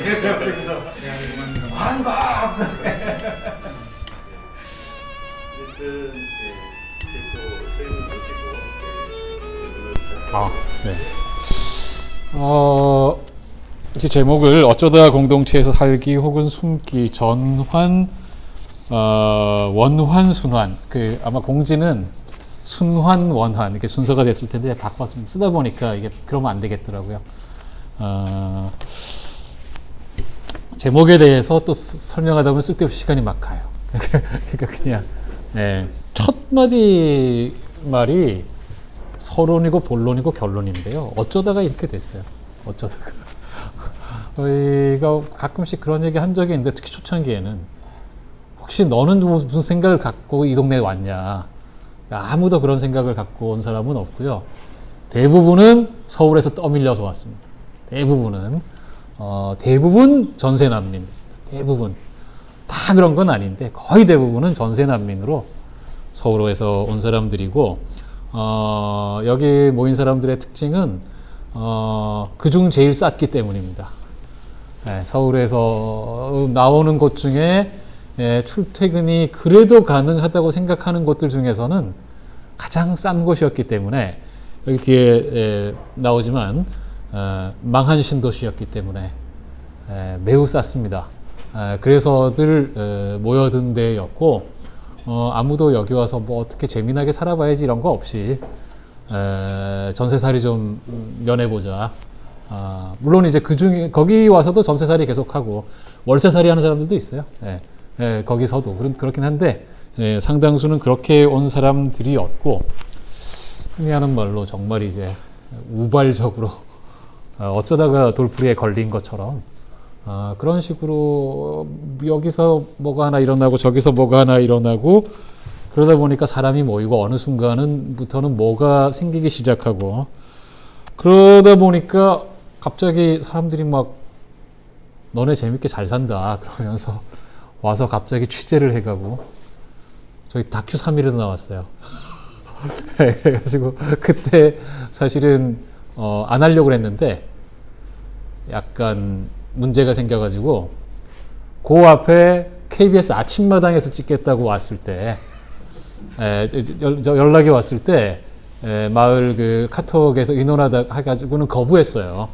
그래서 환박. 어쨌든 또 선생님 모시고 네. 이제 제목을 어쩌다 공동체에서 살기 혹은 숨기 전환, 원환, 순환. 아마 공지는 순환, 원환 이렇게 순서가 됐을 텐데 바꿨습니다. 쓰다 보니까 이게 그러면 안 되겠더라고요. 제목에 대해서 또 설명하다 보면 쓸데없이 시간이 막 가요. 그러니까 그냥 첫 마디 말이 서론이고 본론이고 결론인데요. 어쩌다가 이렇게 됐어요. 어쩌다가. 저희가 가끔씩 그런 얘기 한 적이 있는데 특히 초창기에는 혹시 너는 무슨 생각을 갖고 이 동네에 왔냐. 아무도 그런 생각을 갖고 온 사람은 없고요. 대부분은 서울에서 떠밀려서 왔습니다. 대부분 전세 난민. 대부분. 다 그런 건 아닌데 거의 대부분은 전세 난민으로 서울에서 온 사람들이고 여기 모인 사람들의 특징은 그중 제일 쌌기 때문입니다. 서울에서 나오는 곳 중에 출퇴근이 그래도 가능하다고 생각하는 곳들 중에서는 가장 싼 곳이었기 때문에 여기 뒤에 나오지만 망한 신도시였기 때문에 매우 쌌습니다. 그래서들 모여든 데였고 아무도 여기 와서 뭐 어떻게 재미나게 살아봐야지 이런 거 없이 전세살이 좀 면해보자. 물론 이제 그 중에 거기 와서도 전세살이 계속하고 월세살이 하는 사람들도 있어요. 거기서도 그렇긴 한데 상당수는 그렇게 온 사람들이었고 흔히 하는 말로 정말 이제 우발적으로 어쩌다가 돌풀이에 걸린 것처럼 그런 식으로 여기서 뭐가 하나 일어나고 저기서 뭐가 하나 일어나고 그러다 보니까 사람이 모이고 어느 순간부터는 뭐가 생기기 시작하고 그러다 보니까 갑자기 사람들이 막 너네 재밌게 잘 산다 그러면서 와서 갑자기 취재를 해가고 저희 다큐 3일에도 나왔어요. 그래가지고 그때 사실은 안 하려고 했는데 약간 문제가 생겨가지고 그 앞에 KBS 아침마당에서 찍겠다고 왔을 때 연락이 왔을 때 마을 그 카톡에서 의논하다 해가지고는 거부했어요.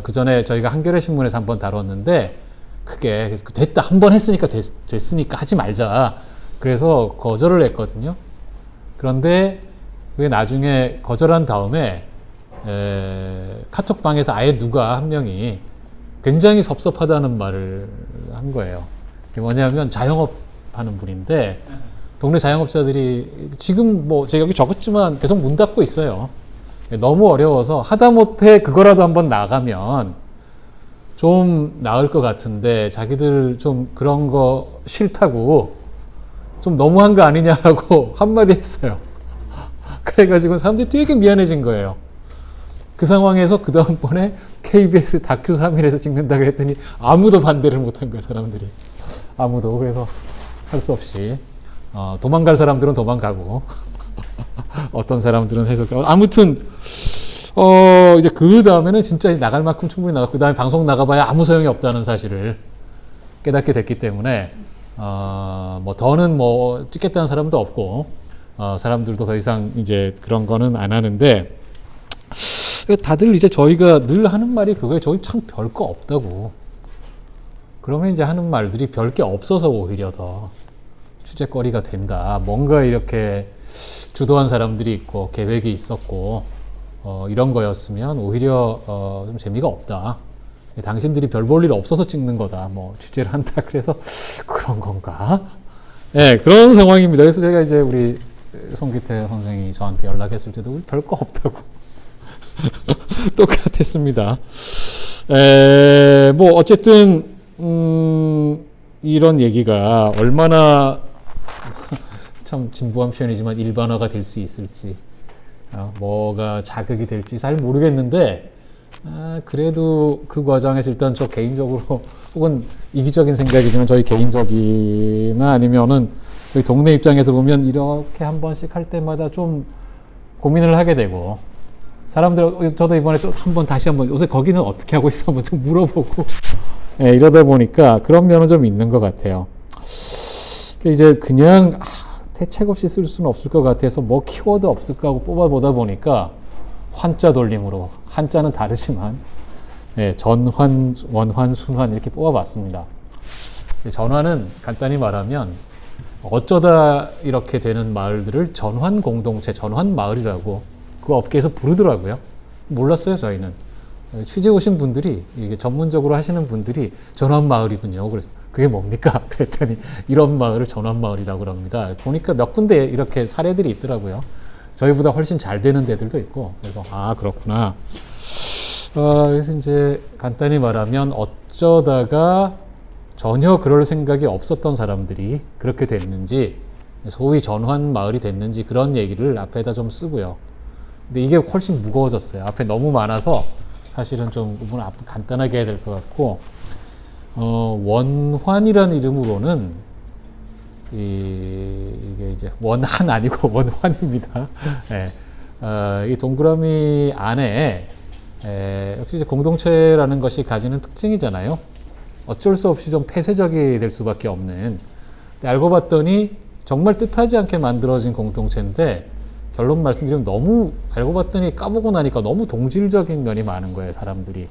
그 전에 저희가 한겨레 신문에서 한번 다뤘는데 그게 그래서 됐다 한 번 했으니까 됐으니까 하지 말자 그래서 거절을 했거든요. 그런데 그게 나중에 거절한 다음에 카톡방에서 아예 누가 한 명이 굉장히 섭섭하다는 말을 한 거예요. 그게 뭐냐면 자영업 하는 분인데 동네 자영업자들이 지금 뭐 제가 여기 적었지만 계속 문 닫고 있어요. 너무 어려워서 하다못해 그거라도 한번 나가면 좀 나을 것 같은데 자기들 좀 그런 거 싫다고 좀 너무한 거 아니냐라고 한마디 했어요. 그래가지고 사람들이 되게 미안해진 거예요. 그 상황에서 그 다음번에 KBS 다큐 3일에서 찍는다 그랬더니 아무도 반대를 못한 거예요, 사람들이. 아무도. 그래서 할 수 없이 도망갈 사람들은 도망가고 어떤 사람들은 해석하고 아무튼 이제 그 다음에는 진짜 나갈 만큼 충분히 나갔고 그 다음에 방송 나가봐야 아무 소용이 없다는 사실을 깨닫게 됐기 때문에 뭐 더는 뭐 찍겠다는 사람도 없고 사람들도 더 이상 이제 그런 거는 안 하는데 다들 이제 저희가 늘 하는 말이 그거예요. 저희 참 별거 없다고. 그러면 이제 하는 말들이 별게 없어서 오히려 더 취재거리가 된다. 뭔가 이렇게 주도한 사람들이 있고 계획이 있었고 이런 거였으면 오히려 좀 재미가 없다. 당신들이 별 볼 일 없어서 찍는 거다. 뭐 취재를 한다. 그래서 그런 건가? 네, 그런 상황입니다. 그래서 제가 이제 우리 송기태 선생이 저한테 연락했을 때도 우리 별거 없다고 똑같았습니다. 뭐 어쨌든 이런 얘기가 얼마나 참 진부한 표현이지만 일반화가 될 수 있을지 뭐가 자극이 될지 잘 모르겠는데 그래도 그 과정에서 일단 저 개인적으로 혹은 이기적인 생각이지만 저희 개인적이나 아니면은 저희 동네 입장에서 보면 이렇게 한 번씩 할 때마다 좀 고민을 하게 되고 사람들 저도 이번에 또 다시 한번 요새 거기는 어떻게 하고 있어 한번 좀 물어보고 예, 이러다 보니까 그런 면은 좀 있는 것 같아요. 이제 그냥 대책 없이 쓸 수는 없을 것 같아서 뭐 키워드 없을까 하고 뽑아보다 보니까 환자 돌림으로 한자는 다르지만 예, 전환, 원환, 순환 이렇게 뽑아봤습니다. 전환은 간단히 말하면 어쩌다 이렇게 되는 마을들을 전환 공동체, 전환 마을이라고 그 업계에서 부르더라고요. 몰랐어요, 저희는. 취재 오신 분들이, 이게 전문적으로 하시는 분들이 전환 마을이군요. 그래서 그게 뭡니까? 그랬더니 이런 마을을 전환 마을이라고 그럽니다. 보니까 몇 군데 이렇게 사례들이 있더라고요. 저희보다 훨씬 잘 되는 데들도 있고. 그래서, 그렇구나. 그래서 이제 간단히 말하면 어쩌다가 전혀 그럴 생각이 없었던 사람들이 그렇게 됐는지, 소위 전환 마을이 됐는지 그런 얘기를 앞에다 좀 쓰고요. 근데 이게 훨씬 무거워졌어요. 앞에 너무 많아서 사실은 좀 부분 간단하게 해야 될 것 같고, 원환이라는 이름으로는 이게 이제 원한 아니고 원환입니다. 네. 이 동그라미 안에 역시 이제 공동체라는 것이 가지는 특징이잖아요. 어쩔 수 없이 좀 폐쇄적이 될 수밖에 없는. 근데 알고 봤더니 정말 뜻하지 않게 만들어진 공동체인데 결론 말씀드리면 너무 알고 봤더니 까보고 나니까 너무 동질적인 면이 많은 거예요, 사람들이.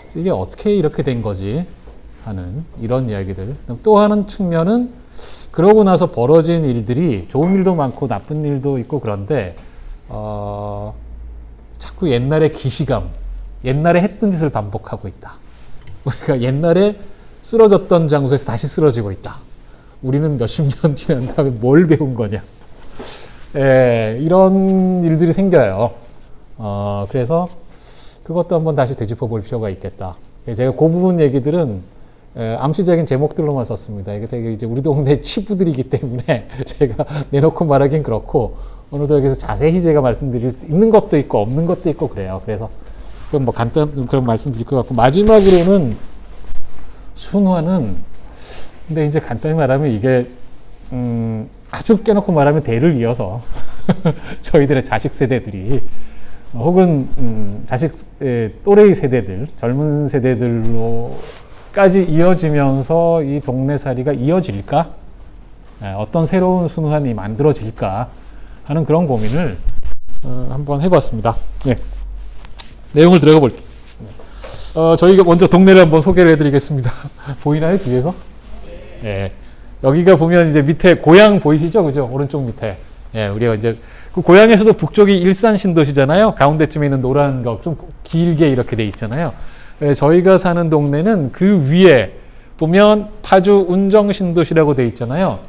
그래서 이게 어떻게 이렇게 된 거지 하는 이런 이야기들. 또 하는 측면은 그러고 나서 벌어진 일들이 좋은 일도 많고 나쁜 일도 있고 그런데 자꾸 옛날의 기시감, 옛날에 했던 짓을 반복하고 있다. 우리가 옛날에 쓰러졌던 장소에서 다시 쓰러지고 있다. 우리는 몇십 년 지난 다음에 뭘 배운 거냐. 이런 일들이 생겨요. 그래서 그것도 한번 다시 되짚어 볼 필요가 있겠다. 제가 그 부분 얘기들은 암시적인 제목들로만 썼습니다. 이게 되게 이제 우리 동네 치부들이기 때문에 제가 내놓고 말하긴 그렇고 어느덧 여기서 자세히 제가 말씀드릴 수 있는 것도 있고 없는 것도 있고 그래요. 그래서 그럼 뭐 간단 그런 말씀드릴 것 같고 마지막으로는 순환은 근데 이제 간단히 말하면 이게 아주 깨놓고 말하면 대를 이어서 저희들의 자식 세대들이 혹은 자식 또래의 세대들 젊은 세대들로까지 이어지면서 이 동네살이가 이어질까? 어떤 새로운 순환이 만들어질까 하는 그런 고민을 한번 해봤습니다. 네. 내용을 들어가 볼게요. 저희가 먼저 동네를 한번 소개를 해드리겠습니다. 보이나요, 뒤에서? 네. 여기가 보면 이제 밑에 고향 보이시죠? 그죠? 오른쪽 밑에. 예, 우리가 이제 그 고향에서도 북쪽이 일산 신도시잖아요. 가운데쯤에 있는 노란 거 좀 길게 이렇게 돼 있잖아요. 예, 저희가 사는 동네는 그 위에 보면 파주 운정 신도시라고 돼 있잖아요.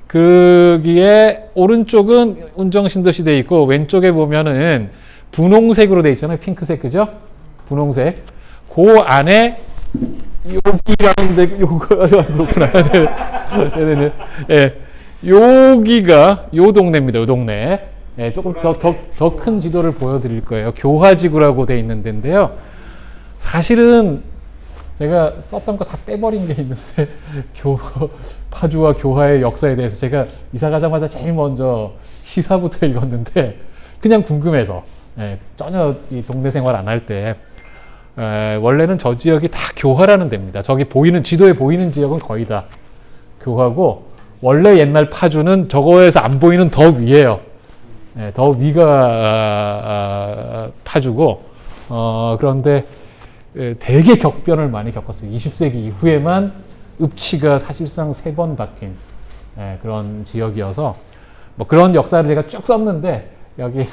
거기에 오른쪽은 운정 신도시 돼 있고 왼쪽에 보면은 분홍색으로 돼 있잖아요. 핑크색 그죠? 분홍색. 그 안에 여기라는데 요거 그렇구나. 네네네. 예, 여기가 요 동네입니다. 요 동네. 예, 조금 더 큰 지도를 보여드릴 거예요. 교화지구라고 돼 있는 데인데요. 사실은 제가 썼던 거 다 빼버린 게 있는데 파주와 교화의 역사에 대해서 제가 이사 가자마자 제일 먼저 시사부터 읽었는데 그냥 궁금해서 전혀 이 동네 생활 안 할 때 원래는 저 지역이 다 교화라는 데입니다. 저기 보이는 지도에 보이는 지역은 거의 다 교화고 원래 옛날 파주는 저거에서 안 보이는 더 위에요. 더 위가 파주고 그런데 되게 격변을 많이 겪었어요. 20세기 이후에만 읍치가 사실상 3번 바뀐 그런 지역이어서 뭐 그런 역사를 제가 쭉 썼는데 여기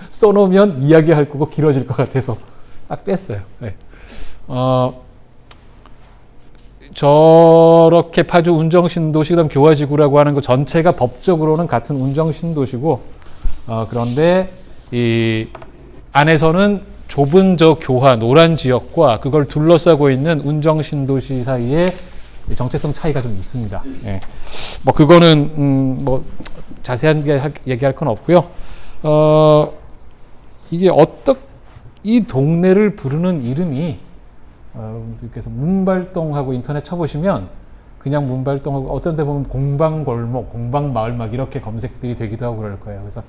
써놓으면 이야기할 거고 길어질 것 같아서 딱 뺐어요. 네. 저렇게 파주 운정신도시 그다음 교화지구라고 하는 거 전체가 법적으로는 같은 운정신도시고 그런데 이 안에서는 좁은 저 교화 노란 지역과 그걸 둘러싸고 있는 운정신도시 사이에 정체성 차이가 좀 있습니다. 예. 뭐 그거는 뭐 자세하게 얘기할 건 없고요. 이게 이 동네를 부르는 이름이 여러분들께서 문발동하고 인터넷 쳐보시면 그냥 문발동하고 어떤 데 보면 공방골목, 공방마을 막 이렇게 검색들이 되기도 하고 그럴 거예요. 그래서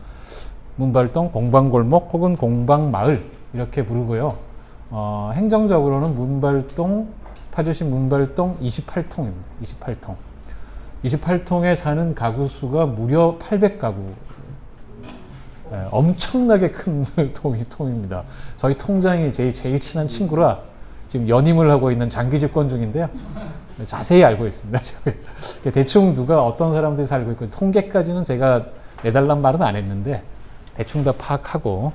문발동 공방골목 혹은 공방마을 이렇게 부르고요. 행정적으로는 파주시 문발동 28통입니다. 28통. 28통에 사는 가구 수가 무려 800가구. 엄청나게 큰 통입니다. 저희 통장이 제일 친한 친구라 지금 연임을 하고 있는 장기 집권 중인데요. 자세히 알고 있습니다. 대충 누가 어떤 사람들이 살고 있고 통계까지는 제가 내달란 말은 안 했는데 대충 다 파악하고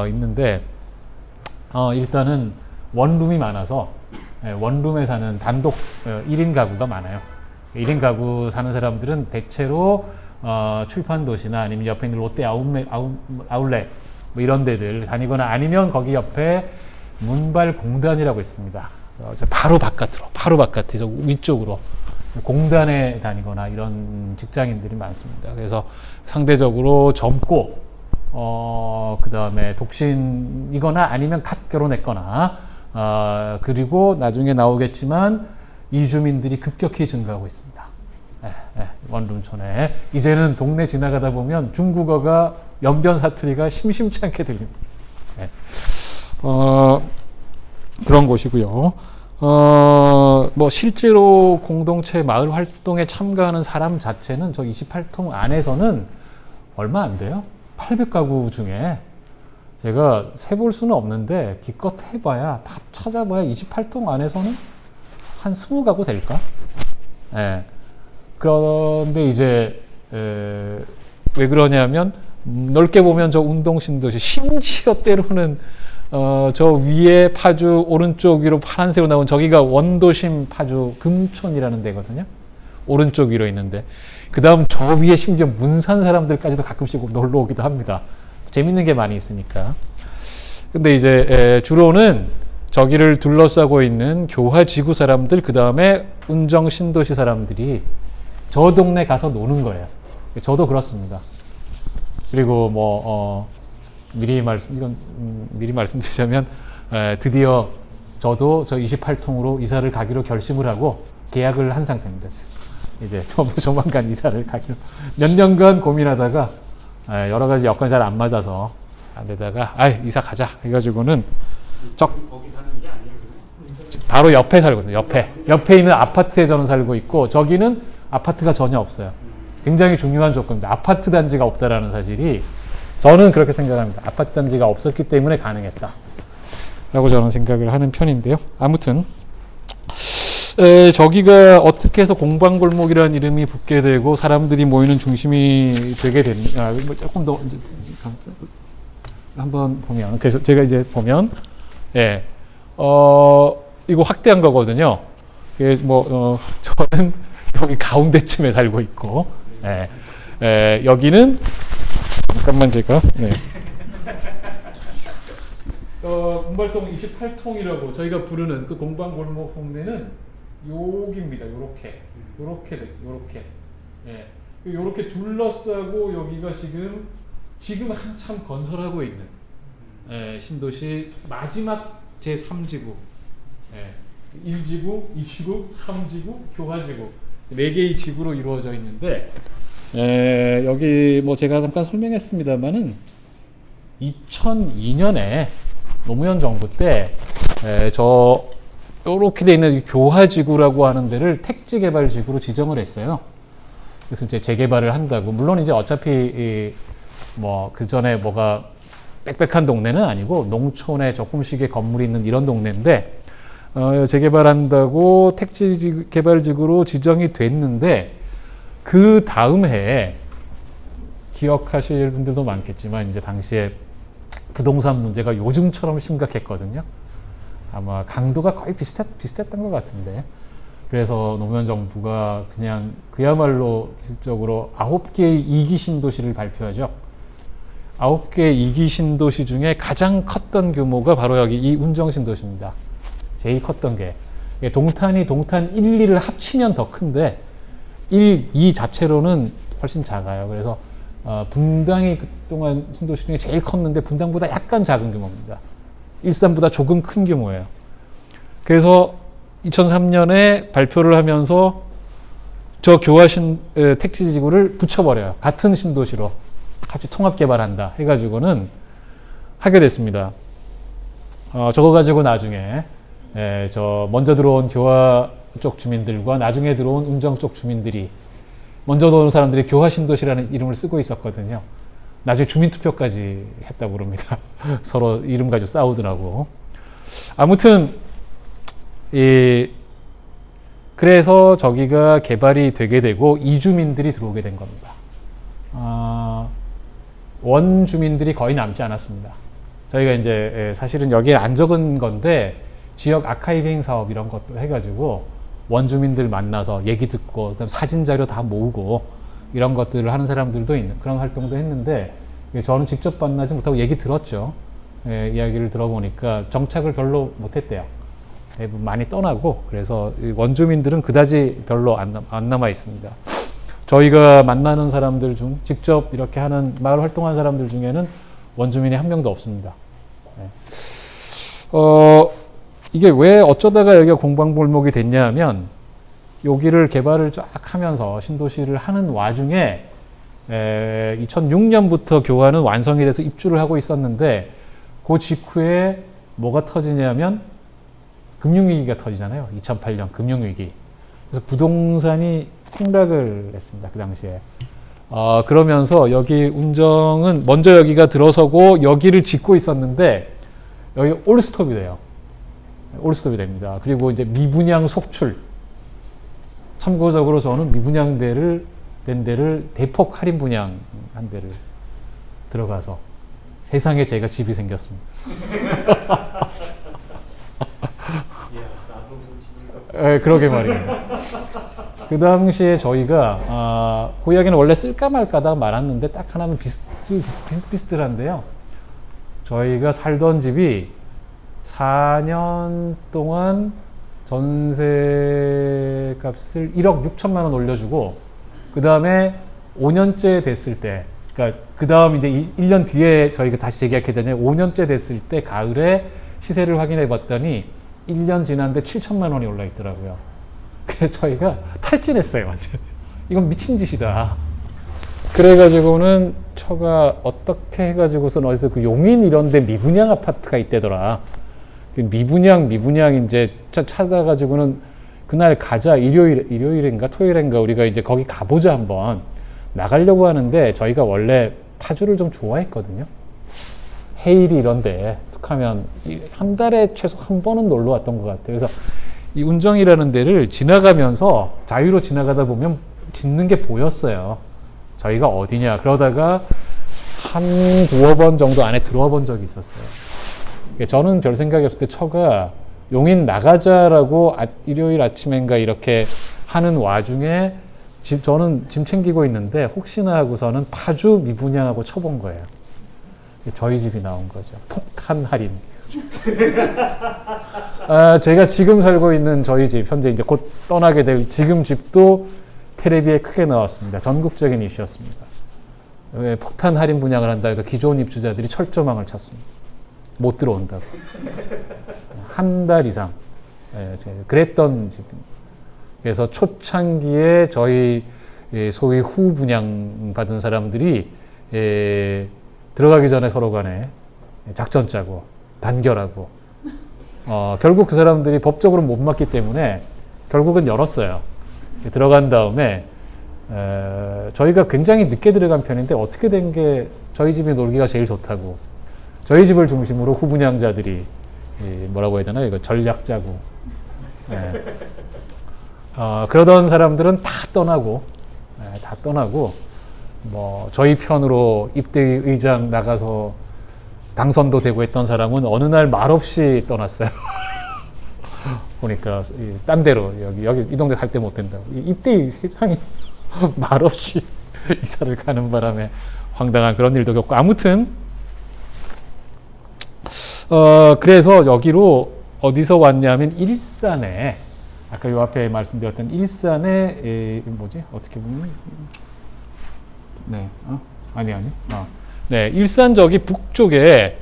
있는데 일단은 원룸이 많아서 원룸에 사는 단독 1인 가구가 많아요. 1인 가구 사는 사람들은 대체로 출판 도시나 아니면 옆에 있는 롯데 아울렛 뭐 이런 데들 다니거나 아니면 거기 옆에 문발 공단이라고 있습니다. 바로 바깥에 저 위쪽으로 공단에 다니거나 이런 직장인들이 많습니다. 그래서 상대적으로 젊고 그 다음에 독신이거나 아니면 갓 결혼했거나 그리고 나중에 나오겠지만 이주민들이 급격히 증가하고 있습니다. 원룸촌에 이제는 동네 지나가다 보면 중국어가 연변 사투리가 심심치 않게 들립니다. 그런 곳이고요. 뭐 실제로 공동체 마을 활동에 참가하는 사람 자체는 저 28통 안에서는 얼마 안 돼요. 800가구 중에 제가 세볼 수는 없는데 기껏 해봐야 다 찾아봐야 28통 안에서는 한 20가구 될까? 그런데 이제 왜 그러냐면 넓게 보면 저 운동신도시 심지어 때로는 저 위에 파주 오른쪽 위로 파란색으로 나온 저기가 원도심 파주 금촌이라는 데거든요. 오른쪽 위로 있는데 그 다음 저 위에 심지어 문산 사람들까지도 가끔씩 놀러 오기도 합니다. 재밌는 게 많이 있으니까. 근데 이제 주로는 저기를 둘러싸고 있는 교화지구 사람들 그 다음에 운정신도시 사람들이 저 동네 가서 노는 거예요. 저도 그렇습니다. 그리고 뭐 미리 말씀드리자면 드디어 저도 저 28통으로 이사를 가기로 결심을 하고 계약을 한 상태입니다. 이제 조만간 이사를 가기로 몇 년간 고민하다가 여러 가지 여건이 잘 안 맞아서 안 되다가 이사 가자 해가지고는 바로 옆에 살거든요. 옆에 있는 아파트에 저는 살고 있고 저기는 아파트가 전혀 없어요. 굉장히 중요한 조건입니다. 아파트 단지가 없다라는 사실이 저는 그렇게 생각합니다. 아파트 단지가 없었기 때문에 가능했다 라고 저는 생각을 하는 편인데요. 아무튼 저기가 어떻게 해서 공방골목이라는 이름이 붙게 되고 사람들이 모이는 중심이 되게 됐냐 조금 더 한번 보면 그래서 제가 이제 보면 이거 확대한 거거든요. 저는 여기 가운데쯤에 살고 있고 여기는 잠깐만 제가 문발동 28통이라고 저희가 부르는 그 공방골목 동네는 여기입니다. 요렇게 됐어요. 요렇게 둘러싸고 여기가 지금 한참 건설하고 있는 신도시 마지막 제3지구 1지구, 2지구, 3지구, 교화지구 4개의 지구로 이루어져 있는데 여기 뭐 제가 잠깐 설명했습니다만은 2002년에 노무현 정부 때 이렇게 돼 있는 교화지구라고 하는 데를 택지개발지구로 지정을 했어요. 그래서 이제 재개발을 한다고. 물론 이제 어차피 뭐 그 전에 뭐가 빽빽한 동네는 아니고 농촌에 조금씩의 건물이 있는 이런 동네인데 재개발한다고 택지개발지구로 지정이 됐는데 그 다음 해에 기억하실 분들도 많겠지만 이제 당시에 부동산 문제가 요즘처럼 심각했거든요. 아마 강도가 거의 비슷했던 것 같은데 그래서 노무현 정부가 그냥 그야말로 기술적으로 9개의 2기 신도시를 발표하죠. 9개의 2기 신도시 중에 가장 컸던 규모가 바로 여기 이 운정신도시입니다. 제일 컸던 게 동탄 1, 2를 합치면 더 큰데 1, 2 자체로는 훨씬 작아요. 그래서 분당이 그동안 신도시 중에 제일 컸는데 분당보다 약간 작은 규모입니다. 일산보다 조금 큰 규모예요. 그래서 2003년에 발표를 하면서 저 교화신 택지지구를 붙여버려요. 같은 신도시로. 같이 통합 개발한다 해가지고는 하게 됐습니다. 저거 가지고 나중에 저 먼저 들어온 교화 쪽 주민들과 나중에 들어온 운정 쪽 주민들이 먼저 들어온 사람들이 교화 신도시라는 이름을 쓰고 있었거든요. 나중에 주민투표까지 했다고 그럽니다. 서로 이름 가지고 싸우더라고. 아무튼 그래서 저기가 개발이 되게 되고 이주민들이 들어오게 된 겁니다. 원주민들이 거의 남지 않았습니다. 저희가 이제 사실은 여기에 안 적은 건데 지역 아카이빙 사업 이런 것도 해가지고 원주민들 만나서 얘기 듣고 그다음 사진 자료 다 모으고 이런 것들을 하는 사람들도 있는 그런 활동도 했는데 저는 직접 만나지 못하고 얘기 들었죠. 이야기를 들어보니까 정착을 별로 못했대요. 대부분 많이 떠나고 그래서 원주민들은 그다지 별로 안 남아 있습니다. 저희가 만나는 사람들 중 직접 이렇게 하는 마을 활동하는 사람들 중에는 원주민이 한 명도 없습니다. 이게 왜 어쩌다가 여기가 공방골목이 됐냐 하면 여기를 개발을 쫙 하면서 신도시를 하는 와중에 2006년부터 교화는 완성이 돼서 입주를 하고 있었는데 그 직후에 뭐가 터지냐면 금융위기가 터지잖아요. 2008년 금융위기. 그래서 부동산이 폭락을 했습니다. 그 당시에. 그러면서 여기 운정은 먼저 여기가 들어서고 여기를 짓고 있었는데 여기 올스톱이 돼요. 올스톱이 됩니다. 그리고 이제 미분양 속출. 참고적으로 저는 미분양 된 데를 대폭 할인 분양한 데를 들어가서 세상에 제가 집이 생겼습니다. 그러게 말입니다. 그 당시에 저희가 그 이야기는 원래 쓸까 말까다 말았는데 딱 하나는 비슷비슷한데요. 저희가 살던 집이 4년 동안 전세 값을 1억 6천만 원 올려주고 그 다음에 5년째 됐을 때 그러니까 그 다음 이제 1년 뒤에 저희가 다시 재계약했잖아요. 5년째 됐을 때 가을에 시세를 확인해 봤더니 1년 지났는데 7천만 원이 올라 있더라고요. 그래서 저희가 탈진했어요. 완전. 이건 미친 짓이다. 그래가지고는 처가 어떻게 해가지고선 어디서 그 용인 이런 데 미분양 아파트가 있대더라. 미분양 이제 찾아가지고는 그날 가자. 일요일인가 토요일인가 우리가 이제 거기 가보자 한번 나가려고 하는데 저희가 원래 파주를 좀 좋아했거든요. 해일이 이런데 툭하면 한 달에 최소 한 번은 놀러 왔던 것 같아요. 그래서 이 운정이라는 데를 지나가면서 자유로 지나가다 보면 짓는 게 보였어요. 저희가 어디냐 그러다가 한 두어 번 정도 안에 들어와 본 적이 있었어요. 저는 별 생각이 없을 때 처가 용인 나가자라고 일요일 아침엔가 이렇게 하는 와중에 저는 짐 챙기고 있는데 혹시나 하고서는 파주 미분양하고 쳐본 거예요. 저희 집이 나온 거죠. 폭탄 할인. 제가 지금 살고 있는 저희 집, 현재 이제 곧 떠나게 될 지금 집도 텔레비에 크게 나왔습니다. 전국적인 이슈였습니다. 왜 폭탄 할인 분양을 한다 해서 기존 입주자들이 철조망을 쳤습니다. 못 들어온다고. 한 달 이상. 그랬던 집입니다. 그래서 초창기에 저희 소위 후 분양 받은 사람들이 들어가기 전에 서로 간에 작전 짜고 단결하고 결국 그 사람들이 법적으로 못 막기 때문에 결국은 열었어요. 들어간 다음에 저희가 굉장히 늦게 들어간 편인데 어떻게 된 게 저희 집이 놀기가 제일 좋다고 저희 집을 중심으로 후분양자들이 뭐라고 해야 되나 이거 전략 짜고 그러던 사람들은 다 떠나고 뭐 저희 편으로 입대의장 나가서 당선도 되고 했던 사람은 어느 날 말없이 떠났어요. 보니까 딴 데로 여기 이 동네 갈 때 못 된다고 입대의장이 말없이 이사를 가는 바람에 황당한 그런 일도 겪고 아무튼 그래서 여기로 어디서 왔냐면 일산에 아까 요 앞에 말씀드렸던 일산에 뭐지 어떻게 보면 네 일산 저기 북쪽에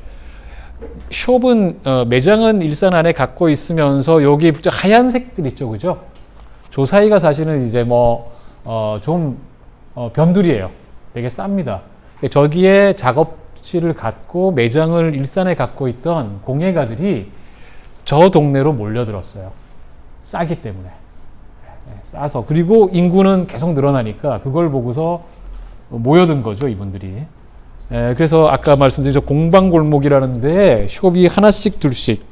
숍은 매장은 일산 안에 갖고 있으면서 여기 하얀색들 있죠, 그죠? 조사이가 사실은 이제 좀 변두리예요. 되게 쌉니다. 저기에 작업실을 갖고 매장을 일산에 갖고 있던 공예가들이 저 동네로 몰려들었어요. 싸기 때문에. 싸서. 그리고 인구는 계속 늘어나니까 그걸 보고서 모여든 거죠, 이분들이. 그래서 아까 말씀드린 저 공방골목이라는 데에 숍이 하나씩 둘씩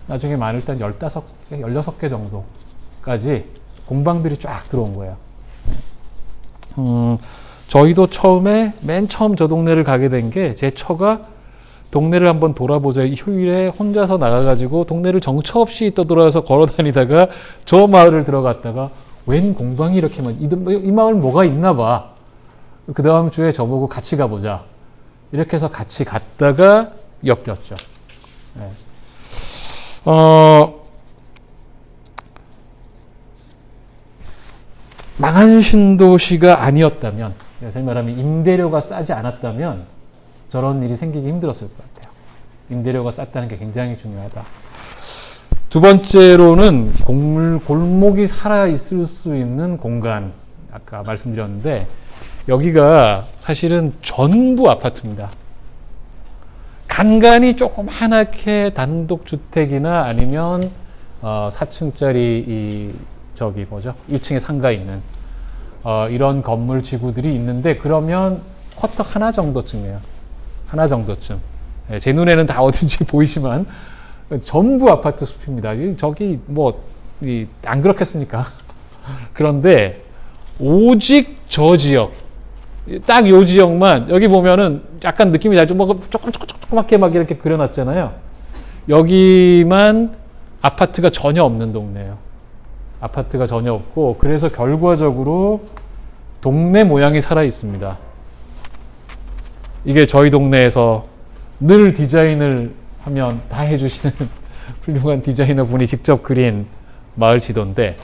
나중에 많을 땐 15개, 16개 정도까지 공방들이 쫙 들어온 거예요. 저희도 맨 처음 저 동네를 가게 된 게 제 처가 동네를 한번 돌아보자 이 휴일에 혼자서 나가가지고 동네를 정처 없이 떠돌아서 걸어 다니다가 저 마을을 들어갔다가 웬 공방이 이렇게 이 마을 뭐가 있나 봐. 그 다음 주에 저보고 같이 가보자. 이렇게 해서 같이 갔다가 엮였죠. 네. 망한 신도시가 아니었다면, 다시 말하면 임대료가 싸지 않았다면 저런 일이 생기기 힘들었을 것 같아요. 임대료가 쌌다는 게 굉장히 중요하다. 두 번째로는 골목이 살아있을 수 있는 공간, 아까 말씀드렸는데 여기가 사실은 전부 아파트입니다. 간간이 조그맣게 단독주택이나 아니면 4층짜리 1층에 상가 있는 이런 건물 지구들이 있는데 그러면 쿼터 하나 정도쯤이에요. 하나 정도쯤. 제 눈에는 다 어딘지 보이지만 전부 아파트 숲입니다. 저기 안 그렇겠습니까? 그런데 오직 저 지역, 딱 요 지역만 여기 보면은 약간 느낌이 좀 조그맣게 막 이렇게 그려놨잖아요. 여기만 아파트가 전혀 없는 동네예요. 아파트가 전혀 없고 그래서 결과적으로 동네 모양이 살아 있습니다. 이게 저희 동네에서 늘 디자인을 하면 다 해주시는 훌륭한 디자이너 분이 직접 그린 마을 지도인데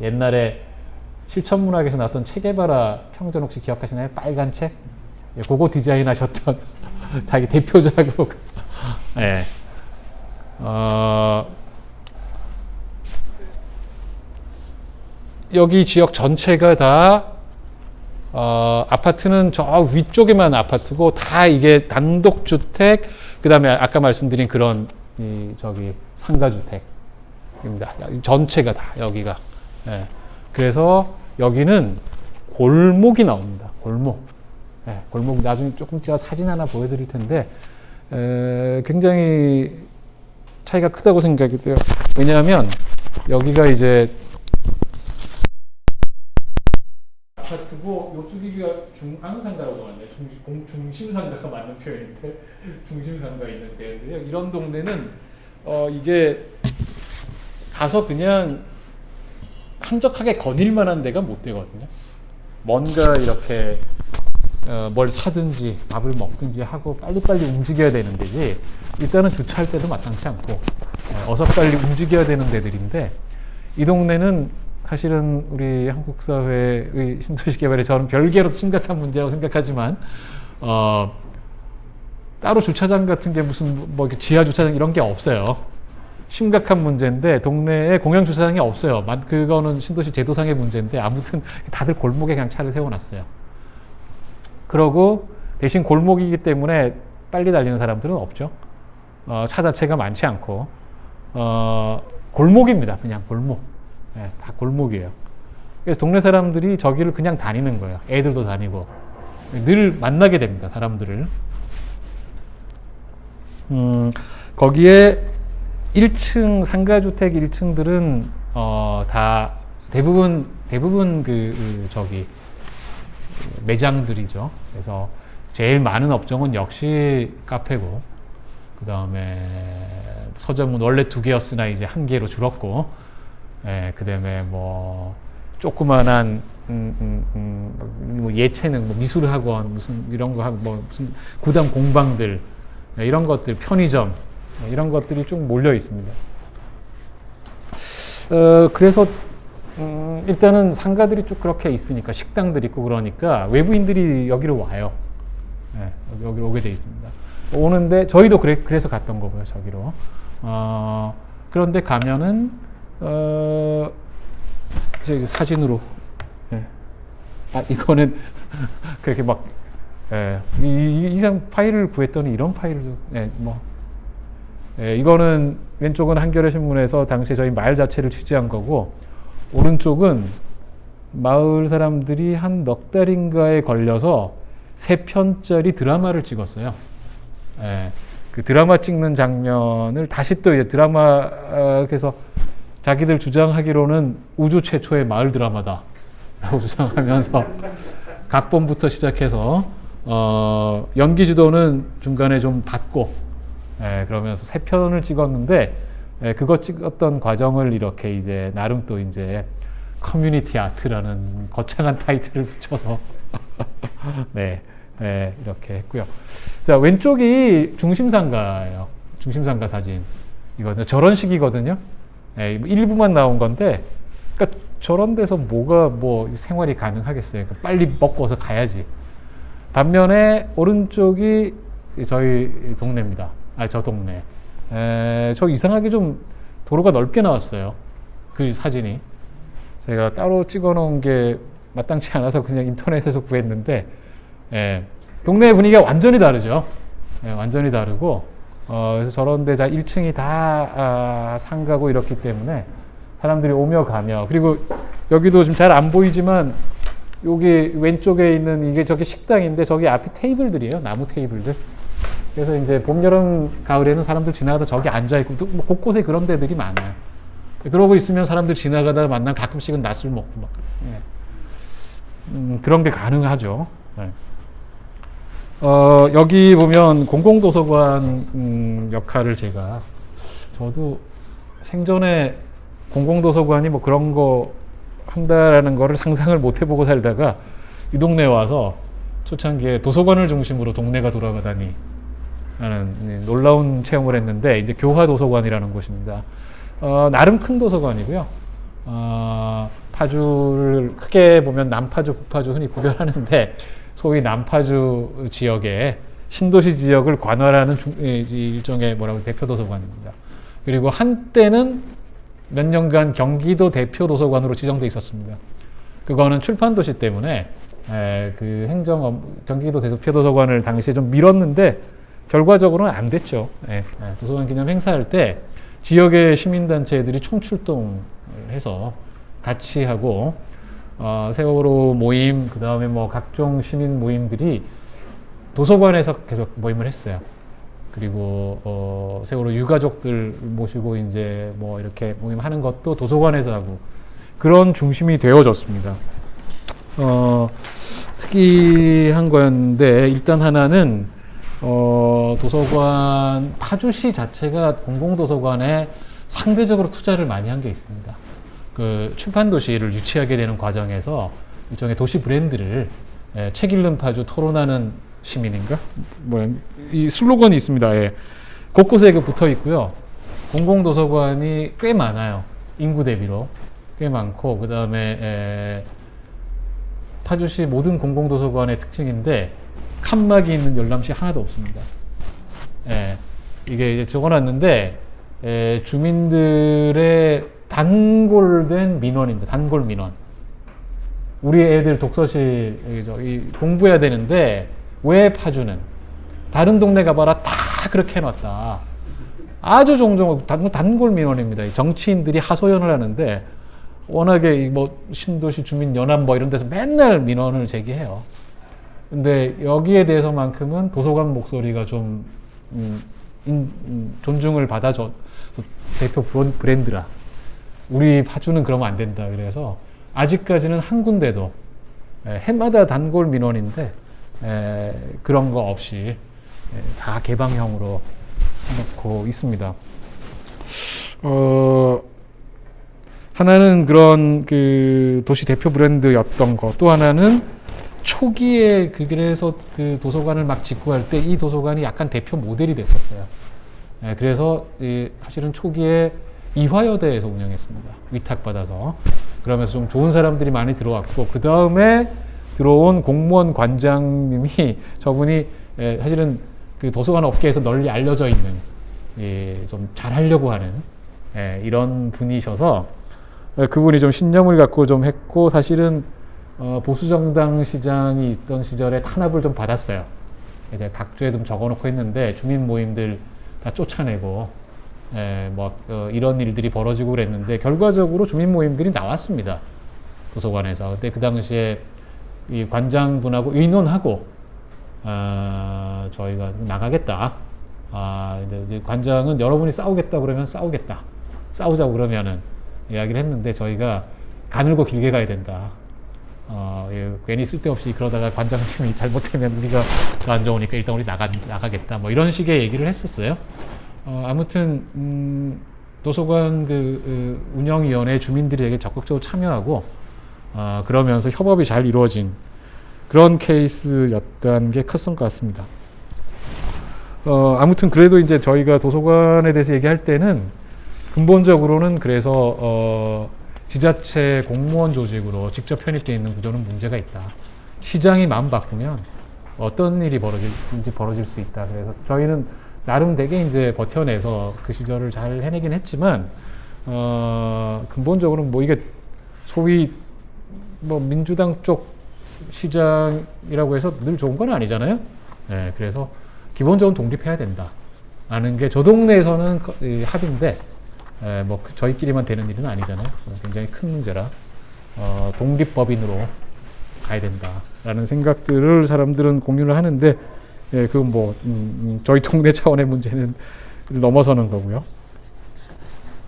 옛날에 실천문학에서 나왔던 체게바라 평전 혹시 기억하시나요? 빨간 책? 그거 디자인하셨던 자기 대표작으로 네. 여기 지역 전체가 다 아파트는 저 위쪽에만 아파트고 다 이게 단독주택 그 다음에 아까 말씀드린 그런 상가주택입니다. 전체가 다 여기가. 예. 그래서 여기는 골목이 나옵니다. 골목. 예, 골목 나중에 조금 제가 사진 하나 보여드릴 텐데 굉장히 차이가 크다고 생각이 돼요. 왜냐하면 여기가 이제 아파트고 이쪽이가 중앙상가라고 정하네요. 중심상가가 맞는 표현인데 중심상가 있는 데인데요. 이런 동네는 이게 가서 그냥 한적하게 거닐 만한 데가 못 되거든요. 뭔가 이렇게 뭘 사든지 밥을 먹든지 하고 빨리빨리 움직여야 되는 데지 일단은 주차할 때도 마땅치 않고 어서 빨리 움직여야 되는 데들인데 이 동네는 사실은 우리 한국 사회의 신도시 개발에 저는 별개로 심각한 문제라고 생각하지만 따로 주차장 같은 게 무슨 지하 주차장 이런 게 없어요. 심각한 문제인데 동네에 공영 주차장이 없어요. 그거는 신도시 제도상의 문제인데 아무튼 다들 골목에 그냥 차를 세워놨어요. 그러고 대신 골목이기 때문에 빨리 달리는 사람들은 없죠. 차 자체가 많지 않고 골목입니다. 그냥 골목. 네, 다 골목이에요. 그래서 동네 사람들이 저기를 그냥 다니는 거예요. 애들도 다니고 늘 만나게 됩니다. 사람들을. 거기에 1층 상가주택 1층들은 다 대부분 매장들이죠. 그래서 제일 많은 업종은 역시 카페고 그 다음에 서점은 원래 2개였으나 이제 1개로 줄었고 그 다음에 조그만한 예체능 미술학원 무슨 이런 거 하고 무슨 구당 공방들 이런 것들 편의점 이런 것들이 쭉 몰려 있습니다. 그래서 일단은 상가들이 쭉 그렇게 있으니까 식당들이 있고 그러니까 외부인들이 여기로 와요. 여기로 오게 돼 있습니다. 오는데 저희도 그래서 갔던 거고요. 저기로. 그런데 가면은 이제 사진으로 이거는 그렇게 막 이상 파일을 구했더니 이런 파일을 이거는 왼쪽은 한겨레 신문에서 당시 저희 마을 자체를 취재한 거고, 오른쪽은 마을 사람들이 한 넉 달인가에 걸려서 3편짜리 드라마를 찍었어요. 그 드라마 찍는 장면을 다시 또 이제 드라마에서 자기들 주장하기로는 우주 최초의 마을 드라마다라고 주장하면서 각본부터 시작해서 연기 지도는 중간에 좀 받고 그러면서 3편을 찍었는데, 그거 찍었던 과정을 이렇게 이제 나름 또 이제 커뮤니티 아트라는 거창한 타이틀을 붙여서 이렇게 했고요. 자, 왼쪽이 중심상가예요. 중심상가 사진. 이거 저런 식이거든요. 일부만 나온 건데, 그러니까 저런 데서 뭐 생활이 가능하겠어요. 그러니까 빨리 먹고서 가야지. 반면에 오른쪽이 저희 동네입니다. 저 동네. 저 이상하게 좀 도로가 넓게 나왔어요. 그 사진이. 제가 따로 찍어 놓은 게 마땅치 않아서 그냥 인터넷에서 구했는데, 동네 분위기가 완전히 다르죠. 완전히 다르고, 그래서 저런 데 1층이 다 상가고 이렇기 때문에 사람들이 오며 가며, 그리고 여기도 지금 잘 안 보이지만 여기 왼쪽에 있는 이게 저기 식당인데, 저기 앞이 테이블들이에요. 나무 테이블들. 그래서 이제 봄, 여름, 가을에는 사람들 지나가다 저기 앉아있고, 또 뭐 곳곳에 그런 데들이 많아요. 그러고 있으면 사람들 지나가다 만나면 가끔씩은 낮술 먹고 막. 그런 게 가능하죠. 여기 보면 공공도서관 역할을 저도 생전에 공공도서관이 뭐 그런 거 한다라는 거를 상상을 못 해보고 살다가 이 동네에 와서 초창기에 도서관을 중심으로 동네가 돌아가다니 라는 놀라운 체험을 했는데, 이제 교화도서관이라는 곳입니다. 나름 큰 도서관이고요. 파주를 크게 보면 남파주, 북파주 흔히 구별하는데, 소위 남파주 지역의 신도시 지역을 관할하는 일종의 대표 도서관입니다. 그리고 한때는 몇 년간 경기도 대표 도서관으로 지정돼 있었습니다. 그거는 출판도시 때문에 그 경기도 대표 도서관을 당시에 좀 밀었는데 결과적으로는 안 됐죠. 도서관 기념 행사할 때 지역의 시민단체들이 총출동을 해서 같이 하고, 세월호 모임, 그 다음에 뭐 각종 시민 모임들이 도서관에서 계속 모임을 했어요. 그리고 세월호 유가족들 모시고 이제 뭐 이렇게 모임하는 것도 도서관에서 하고, 그런 중심이 되어졌습니다. 특이한 거였는데, 일단 하나는 도서관, 파주시 자체가 공공도서관에 상대적으로 투자를 많이 한 게 있습니다. 그 출판도시를 유치하게 되는 과정에서 일종의 도시 브랜드를, 책 읽는 파주, 토론하는 시민인가? 이 슬로건이 있습니다. 곳곳에 붙어 있고요. 공공도서관이 꽤 많아요. 인구 대비로 꽤 많고, 그 다음에 파주시 모든 공공도서관의 특징인데, 칸막이 있는 열람실 하나도 없습니다. 이게 이제 적어놨는데, 주민들의 단골된 민원입니다. 단골 민원. 우리 애들 독서실 공부해야 되는데 왜 파주는? 다른 동네 가봐라 다 그렇게 해놨다. 아주 종종 단골 민원입니다. 정치인들이 하소연을 하는데, 워낙에 뭐 신도시 주민연합 뭐 이런 데서 맨날 민원을 제기해요. 근데 여기에 대해서만큼은 도서관 목소리가 좀 존중을 받아줘. 대표 브랜드라. 우리 파주는 그러면 안 된다. 그래서 아직까지는 한 군데도 해마다 단골 민원인데 그런 거 없이 다 개방형으로 해놓고 있습니다. 하나는 그런 그 도시 대표 브랜드였던 거, 또 하나는 초기에 그래서 그 도서관을 막 짓고 할 때 이 도서관이 약간 대표 모델이 됐었어요. 그래서 사실은 초기에 이화여대에서 운영했습니다. 위탁받아서. 그러면서 좀 좋은 사람들이 많이 들어왔고, 그 다음에 들어온 공무원 관장님이, 저분이 사실은 그 도서관 업계에서 널리 알려져 있는, 좀 잘하려고 하는 이런 분이셔서 그분이 좀 신념을 갖고 좀 했고, 사실은 보수정당 시장이 있던 시절에 탄압을 좀 받았어요. 이제 각주에 좀 적어놓고 했는데 주민 모임들 다 쫓아내고 이런 일들이 벌어지고 그랬는데 결과적으로 주민 모임들이 나왔습니다. 도서관에서. 그때 그 당시에 이 관장분하고 의논하고 저희가 나가겠다. 근데 이제 관장은 여러분이 싸우겠다 그러면 싸우겠다. 싸우자고 그러면은 이야기를 했는데 저희가 가늘고 길게 가야 된다. 괜히 쓸데없이 그러다가 관장님이 잘못되면 우리가 더 안 좋으니까 일단 우리 나가겠다. 뭐 이런 식의 얘기를 했었어요. 아무튼 도서관 운영위원회 주민들이 되게 적극적으로 참여하고 그러면서 협업이 잘 이루어진 그런 케이스였다는 게 컸던 것 같습니다. 아무튼 그래도 이제 저희가 도서관에 대해서 얘기할 때는 근본적으로는 그래서 지자체 공무원 조직으로 직접 편입되어 있는 구조는 문제가 있다. 시장이 마음 바꾸면 어떤 일이 벌어질 수 있다. 그래서 저희는 나름 되게 이제 버텨내서 그 시절을 잘 해내긴 했지만 근본적으로 뭐 이게 소위 뭐 민주당 쪽 시장이라고 해서 늘 좋은 건 아니잖아요. 네, 그래서 기본적으로 독립해야 된다. 라는 게 저 동네에서는 합의인데 뭐 저희끼리만 되는 일은 아니잖아요. 굉장히 큰 문제라 독립법인으로 가야 된다라는 생각들을 사람들은 공유를 하는데 그건 뭐 저희 동네 차원의 문제는 넘어서는 거고요.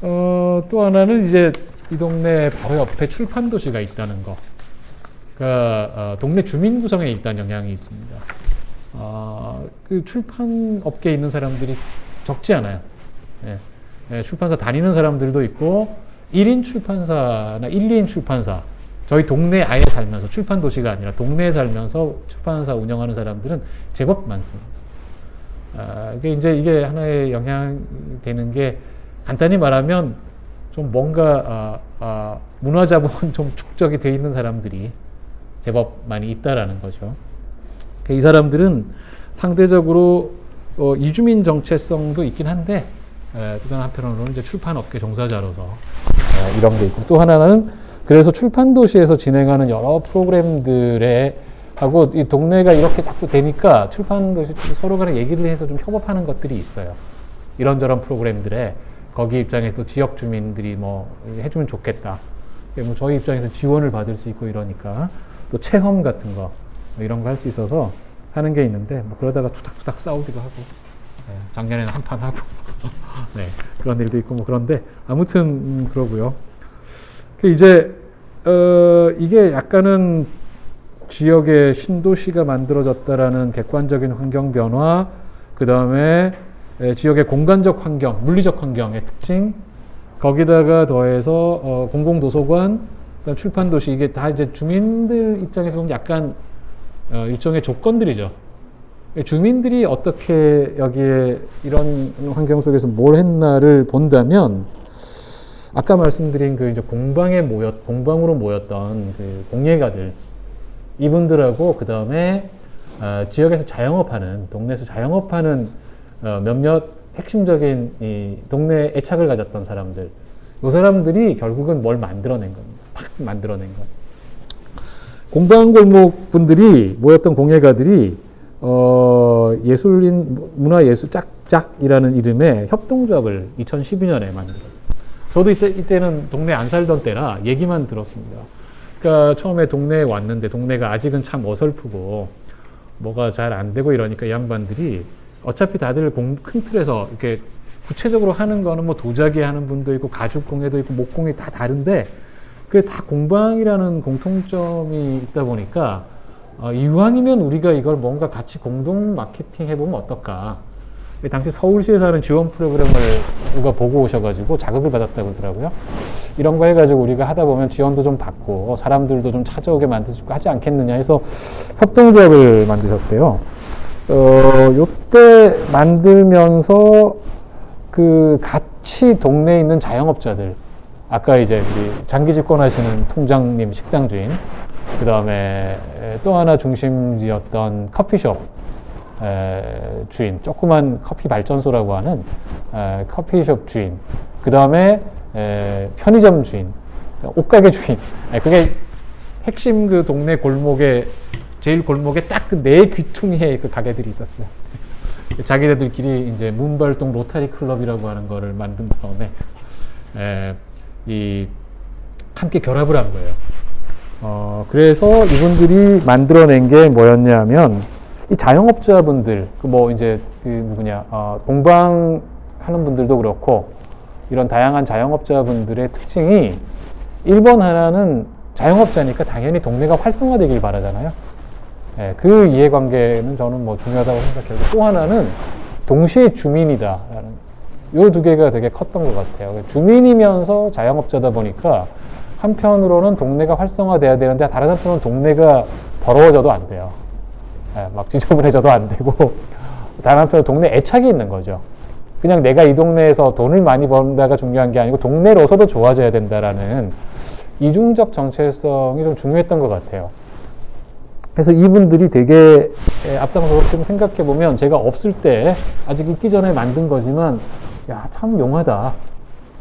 또 하나는 이제 이 동네 바로 옆에 출판 도시가 있다는 거. 그러니까 동네 주민 구성에 일단 영향이 있습니다. 그 출판 업계에 있는 사람들이 적지 않아요. 출판사 다니는 사람들도 있고 1인 출판사나 1, 2인 출판사 저희 동네에 아예 살면서 출판 도시가 아니라 동네에 살면서 출판사 운영하는 사람들은 제법 많습니다. 이게 하나의 영향이 되는 게 간단히 말하면 좀 뭔가 문화자본 좀 축적이 돼 있는 사람들이 제법 많이 있다라는 거죠. 이 사람들은 상대적으로 이주민 정체성도 있긴 한데 또 다른 한편으로는 이제 출판업계 종사자로서 이런 게 있고 또 하나는 그래서 출판 도시에서 진행하는 여러 프로그램들에 하고 이 동네가 이렇게 자꾸 되니까 출판 도시 서로 간에 얘기를 해서 좀 협업하는 것들이 있어요. 이런저런 프로그램들에 거기 입장에서 또 지역 주민들이 뭐 해주면 좋겠다. 뭐 저희 입장에서 지원을 받을 수 있고 이러니까 또 체험 같은 거 뭐 이런 거 할 수 있어서 하는 게 있는데 뭐 그러다가 투닥투닥 싸우기도 하고 작년에는 한판 하고 네, 그런 일도 있고 뭐 그런데 아무튼 그러고요. 이제 이게 약간은 지역의 신도시가 만들어졌다라는 객관적인 환경 변화, 그 다음에 지역의 공간적 환경, 물리적 환경의 특징, 거기다가 더해서 공공도서관, 그다음 출판도시 이게 다 이제 주민들 입장에서 보면 약간 일종의 조건들이죠. 주민들이 어떻게 여기에 이런 환경 속에서 뭘 했나를 본다면 아까 말씀드린 그 이제 공방으로 모였던 그 공예가들 이분들하고 그 다음에 지역에서 자영업하는 동네에서 자영업하는 몇몇 핵심적인 이 동네 애착을 가졌던 사람들 이 사람들이 결국은 뭘 만들어낸 겁니다. 팍 만들어낸 것. 공방골목 분들이 모였던 공예가들이 문화예술 짝짝이라는 이름의 협동조합을 2012년에 만들어요. 저도 이때는 동네에 안 살던 때라 얘기만 들었습니다. 그러니까 처음에 동네에 왔는데 동네가 아직은 참 어설프고 뭐가 잘 안 되고 이러니까 이 양반들이 어차피 다들 큰 틀에서 이렇게 구체적으로 하는 거는 뭐 도자기 하는 분도 있고 가죽 공예도 있고 목공이 다 다른데 그게 다 공방이라는 공통점이 있다 보니까 이왕이면 우리가 이걸 뭔가 같이 공동 마케팅 해보면 어떨까. 당시 서울시에서 하는 지원 프로그램을 누가 보고 오셔가지고 자극을 받았다고 그러더라고요. 이런 거 해가지고 우리가 하다 보면 지원도 좀 받고 사람들도 좀 찾아오게 만들고 하지 않겠느냐 해서 협동조합을 만드셨대요. 요때 만들면서 그 같이 동네에 있는 자영업자들 아까 이제 우리 장기 집권하시는 통장님 식당 주인 그 다음에 또 하나 중심지였던 커피숍 주인, 조그만 커피 발전소라고 하는 커피숍 주인, 그 다음에 편의점 주인, 옷가게 주인. 그게 핵심 그 동네 골목에 제일 골목에 딱 그 네 귀퉁이에 그 가게들이 있었어요. 자기네들끼리 이제 문발동 로타리 클럽이라고 하는 거를 만든 다음에 이 함께 결합을 한 거예요. 그래서 이분들이 만들어낸 게 뭐였냐면 이 자영업자분들 그 뭐 이제 그 누구냐 공방하는 분들도 그렇고 이런 다양한 자영업자분들의 특징이 1번 하나는 자영업자니까 당연히 동네가 활성화되길 바라잖아요. 그 이해관계는 저는 뭐 중요하다고 생각해요. 또 하나는 동시에 주민이다라는 요 두 개가 되게 컸던 것 같아요. 주민이면서 자영업자다 보니까 한편으로는 동네가 활성화돼야 되는데 다른 한편으로는 동네가 더러워져도 안 돼요. 막 지저분해져도 안 되고 다른 한편으로 동네 애착이 있는 거죠. 그냥 내가 이 동네에서 돈을 많이 번다가 중요한 게 아니고 동네로서도 좋아져야 된다라는 이중적 정체성이 좀 중요했던 것 같아요. 그래서 이분들이 되게 앞장서서 좀 생각해보면 제가 없을 때 아직 있기 전에 만든 거지만 야, 참 용하다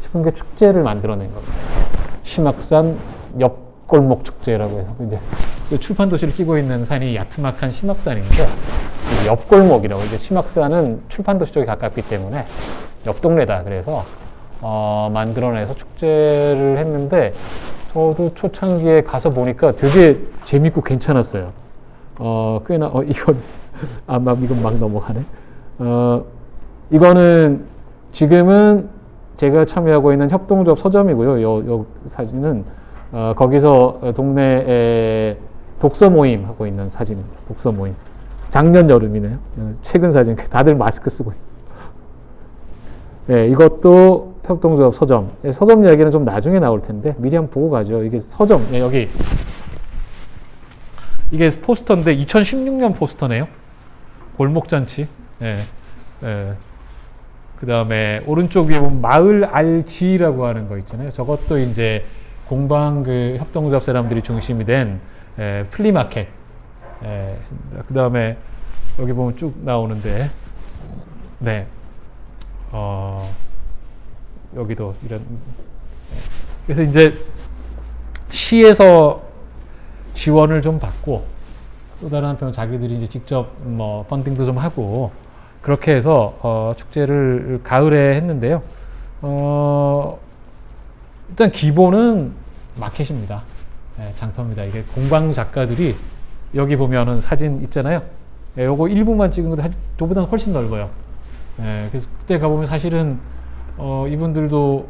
싶은 게 축제를 만들어낸 겁니다. 심악산 옆골목 축제라고 해서 이제 그 출판 도시를 끼고 있는 산이 야트막한 심악산인데 옆골목이라고 이제 심악산은 출판 도시 쪽에 가깝기 때문에 옆 동네다 그래서 만들어내서 축제를 했는데 저도 초창기에 가서 보니까 되게 재밌고 괜찮았어요. 꽤나 이건 이건 막 넘어가네. 이거는 지금은 제가 참여하고 있는 협동조합 서점이고요. 요 사진은 거기서 동네에 독서 모임 하고 있는 사진입니다. 독서 모임. 작년 여름이네요. 최근 사진. 다들 마스크 쓰고 있어요. 네, 이것도 협동조합 서점. 서점 이야기는 좀 나중에 나올 텐데 미리 한번 보고 가죠. 이게 서점. 네, 여기 이게 포스터인데 2016년 포스터네요. 골목잔치. 네, 네. 그 다음에 오른쪽 위에 보면 마을 알지라고 하는 거 있잖아요. 저것도 이제 공방 그 협동조합 사람들이 중심이 된 플리마켓. 그 다음에 여기 보면 쭉 나오는데, 네, 여기도 이런. 그래서 이제 시에서 지원을 좀 받고 또 다른 한편으로 자기들이 이제 직접 뭐 펀딩도 좀 하고 그렇게 해서 축제를 가을에 했는데요. 일단 기본은 마켓입니다. 네, 장터입니다. 이게 공방 작가들이 여기 보면은 사진 있잖아요. 네, 요거 일부만 찍은 건데 저보다는 훨씬 넓어요. 네, 그래서 그때 가보면 사실은 이분들도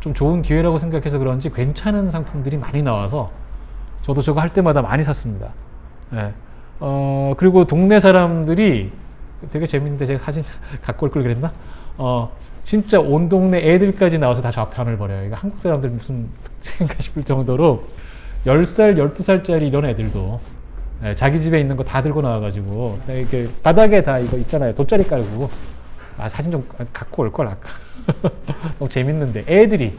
좀 좋은 기회라고 생각해서 그런지 괜찮은 상품들이 많이 나와서 저도 저거 할 때마다 많이 샀습니다. 네. 그리고 동네 사람들이 되게 재밌는데 제가 사진 갖고 올 걸 그랬나? 진짜 온 동네 애들까지 나와서 다 좌판을 벌여요. 이거 한국 사람들 무슨 특징인가 싶을 정도로 10살, 12살짜리 이런 애들도 자기 집에 있는 거 다 들고 나와가지고 이렇게 바닥에 다 이거 있잖아요. 돗자리 깔고 사진 좀 갖고 올 걸 아까. 너무 재밌는데 애들이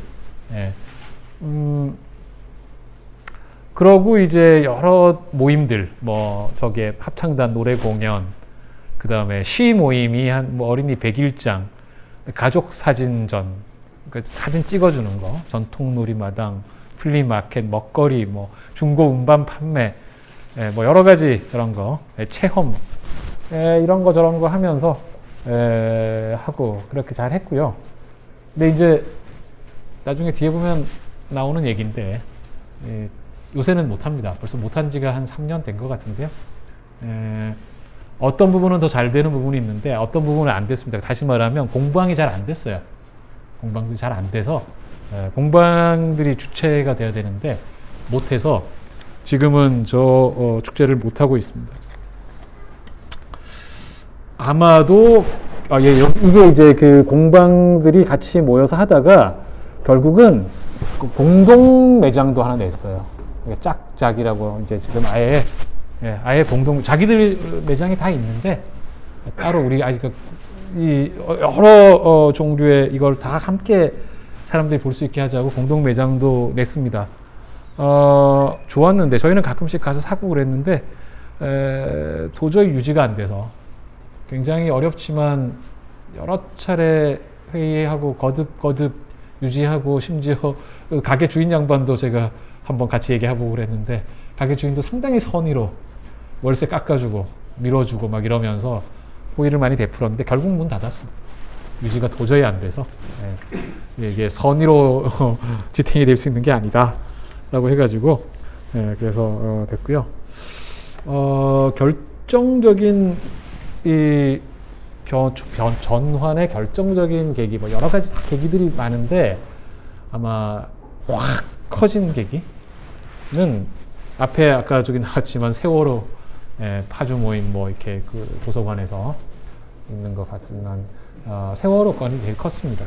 그러고 이제 여러 모임들 뭐 저기에 합창단 노래 공연 그 다음에 시 모임이 뭐 어린이 100일장 가족 사진전 사진 찍어주는 거 전통놀이마당 플리마켓 먹거리 뭐 중고 운반 판매 뭐 여러 가지 저런 거 체험 이런 거 저런 거 하면서 하고 그렇게 잘 했고요. 근데 이제 나중에 뒤에 보면 나오는 얘기인데 요새는 못합니다. 벌써 못한 지가 한 3년 된 것 같은데요. 어떤 부분은 더 잘 되는 부분이 있는데 어떤 부분은 안 됐습니다. 다시 말하면 공방이 잘 안 됐어요. 공방들이 잘 안 돼서 공방들이 주체가 돼야 되는데 못해서 지금은 저 축제를 못하고 있습니다. 아마도 이게 이제 그 공방들이 같이 모여서 하다가 결국은 공동 매장도 하나 냈어요. 짝짝이라고 이제 지금 아예 공동 자기들 매장이 다 있는데 따로 우리 아직 이 여러 종류의 이걸 다 함께 사람들이 볼 수 있게 하자고 공동 매장도 냈습니다. 좋았는데 저희는 가끔씩 가서 사고 그랬는데 도저히 유지가 안 돼서 굉장히 어렵지만 여러 차례 회의하고 거듭 유지하고 심지어 가게 주인 양반도 제가 한번 같이 얘기해보고 그랬는데 가게 주인도 상당히 선의로 월세 깎아주고 밀어주고 막 이러면서 호의를 많이 베풀었는데 결국 문 닫았습니다. 유지가 도저히 안 돼서 이게 선의로 지탱이 될 수 있는 게 아니다 라고 해가지고 그래서 됐고요. 결정적인 이 전환의 결정적인 계기, 뭐 여러 가지 계기들이 많은데 아마 확 커진 계기는 앞에 아까 저기 나왔지만 세월호 파주 모임 뭐 이렇게 그 도서관에서 있는 것 같지만 세월호 건이 제일 컸습니다.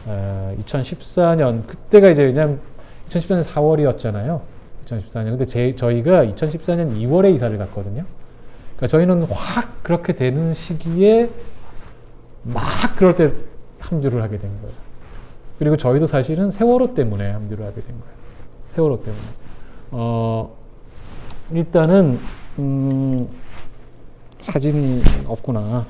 2014년 그때가 이제 왜냐면 2014년 4월이었잖아요. 2014년 근데 저희가 2014년 2월에 이사를 갔거든요. 그러니까 저희는 확 그렇게 되는 시기에 막 그럴 때 합류를 하게 된 거예요. 그리고 저희도 사실은 세월호 때문에 합류를 하게 된 거예요. 세월호 때문에. 일단은 사진이 없구나.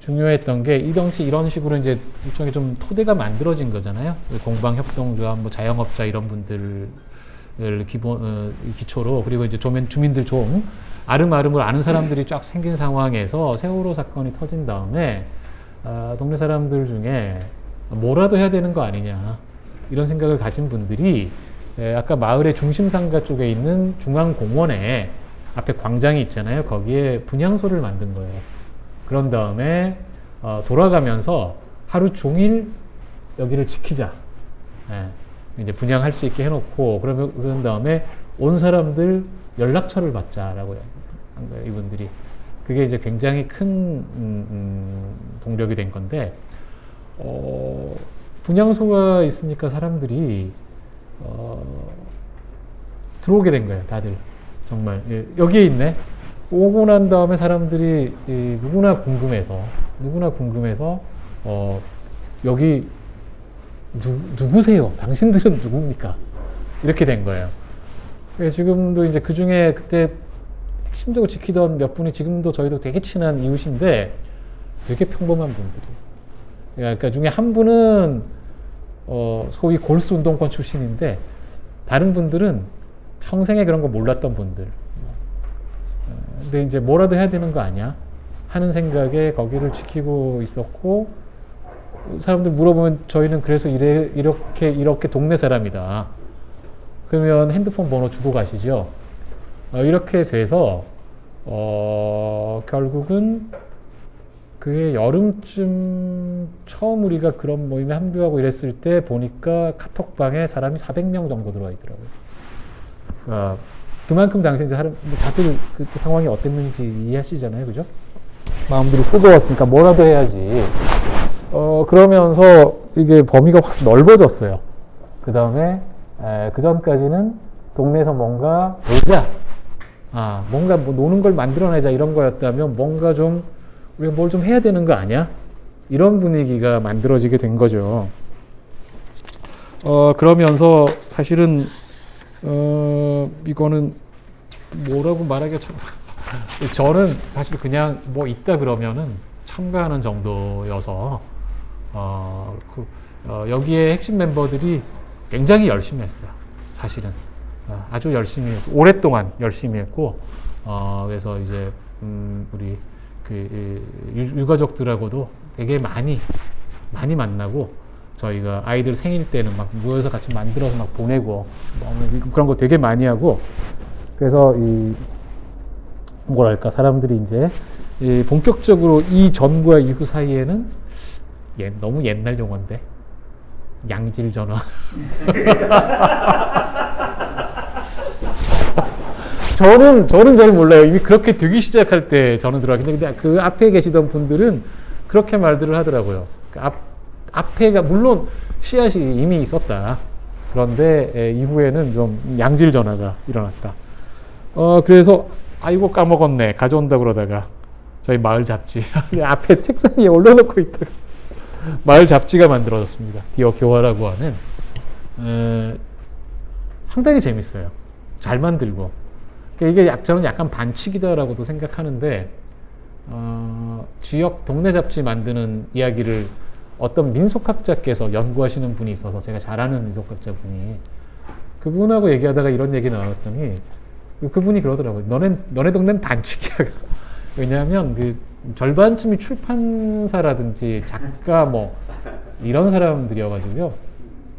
중요했던 게 이 당시 이런 식으로 이제 일종의 좀 토대가 만들어진 거잖아요. 공방협동조합, 뭐 자영업자 이런 분들을 기초로 그리고 이제 주민들 좀 아름아름을 아는 사람들이 쫙 생긴 상황에서 세월호 사건이 터진 다음에 동네 사람들 중에 뭐라도 해야 되는 거 아니냐 이런 생각을 가진 분들이 아까 마을의 중심상가 쪽에 있는 중앙공원에 앞에 광장이 있잖아요. 거기에 분향소를 만든 거예요. 그런 다음에 돌아가면서 하루 종일 여기를 지키자. 이제 분양할 수 있게 해놓고 그런 다음에 온 사람들 연락처를 받자라고 한 거예요. 이분들이 그게 이제 굉장히 큰 동력이 된 건데 분향소가 있으니까 사람들이 들어오게 된 거예요. 다들 정말 여기에 있네. 오고 난 다음에 사람들이 누구나 궁금해서 여기 누구세요? 당신들은 누굽니까? 이렇게 된 거예요. 지금도 이제 그 중에 그때 핵심적으로 지키던 몇 분이 지금도 저희도 되게 친한 이웃인데 되게 평범한 분들이. 그러니까 중에 한 분은 소위 골수 운동권 출신인데 다른 분들은 평생에 그런 거 몰랐던 분들. 근데 이제 뭐라도 해야 되는 거 아니야? 하는 생각에 거기를 지키고 있었고 사람들 물어보면 저희는 그래서 이렇게 동네 사람이다. 그러면 핸드폰 번호 주고 가시죠. 이렇게 돼서 결국은 그게 여름쯤 처음 우리가 그런 모임에 합류하고 이랬을 때 보니까 카톡방에 사람이 400명 정도 들어와 있더라고요. 그만큼 당시 이제 다들 그 상황이 어땠는지 이해하시잖아요, 그죠? 마음들이 뜨거웠으니까 뭐라도 해야지. 그러면서 이게 범위가 확 넓어졌어요. 그 다음에 그 전까지는 동네에서 뭔가 놀자, 뭔가 뭐 노는 걸 만들어내자 이런 거였다면 뭔가 좀 우리가 뭘 좀 해야 되는 거 아니야? 이런 분위기가 만들어지게 된 거죠. 그러면서 사실은 이거는 뭐라고 말하기가 참 저는 사실 그냥 뭐 있다 그러면은 참가하는 정도여서 여기에 핵심 멤버들이 굉장히 열심히 했어요. 사실은 아주 열심히 했고, 오랫동안 열심히 했고 그래서 이제 우리 유가족들하고도 되게 많이 만나고 저희가 아이들 생일 때는 막 모여서 같이 만들어서 막 보내고 그런 거 되게 많이 하고 그래서 뭐랄까 사람들이 이제 본격적으로 이 전과 이후 사이에는 너무 옛날 용어인데 양질 전화 저는 잘 몰라요. 이미 그렇게 되기 시작할 때 저는 들어가긴 근데 그 앞에 계시던 분들은 그렇게 말들을 하더라고요. 앞에가 물론 씨앗이 이미 있었다. 그런데 이후에는 좀 양질 전화가 일어났다. 그래서 아이고 까먹었네. 가져온다 그러다가 저희 마을 잡지 앞에 책상에 올려놓고 있다가 마을 잡지가 만들어졌습니다. 디어 교화라고 하는 상당히 재밌어요. 잘 만들고 이게 저는 약간 반칙이다라고도 생각하는데 지역 동네 잡지 만드는 이야기를 어떤 민속학자께서 연구하시는 분이 있어서 제가 잘 아는 민속학자분이 그분하고 얘기하다가 이런 얘기 나왔더니 그분이 그러더라고요. 너네 동네는 반칙이야. 왜냐하면 그 절반쯤이 출판사라든지 작가 뭐 이런 사람들이어가지고요.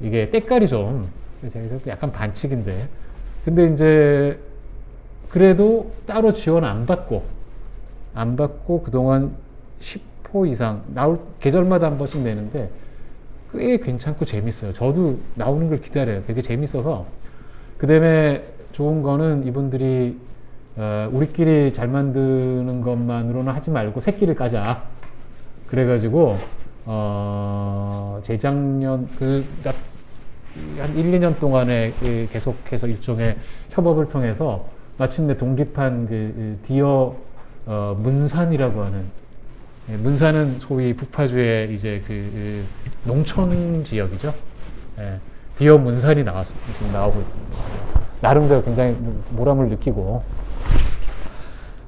이게 때깔이 좀 제가 약간 반칙인데 근데 이제 그래도 따로 지원 안 받고 그동안 10호 이상 나올 계절마다 한 번씩 내는데 꽤 괜찮고 재밌어요. 저도 나오는 걸 기다려요. 되게 재밌어서 그 다음에 좋은 거는 이분들이 우리끼리 잘 만드는 것만으로는 하지 말고 새끼를 까자. 그래가지고 재작년 한 1, 2년 동안에 계속해서 일종의 협업을 통해서 마침내 독립한 디어 문산이라고 하는 문산은 소위 북파주의 이제 농촌 지역이죠. 디어 문산이 지금 나오고 있습니다. 나름대로 굉장히 보람을 느끼고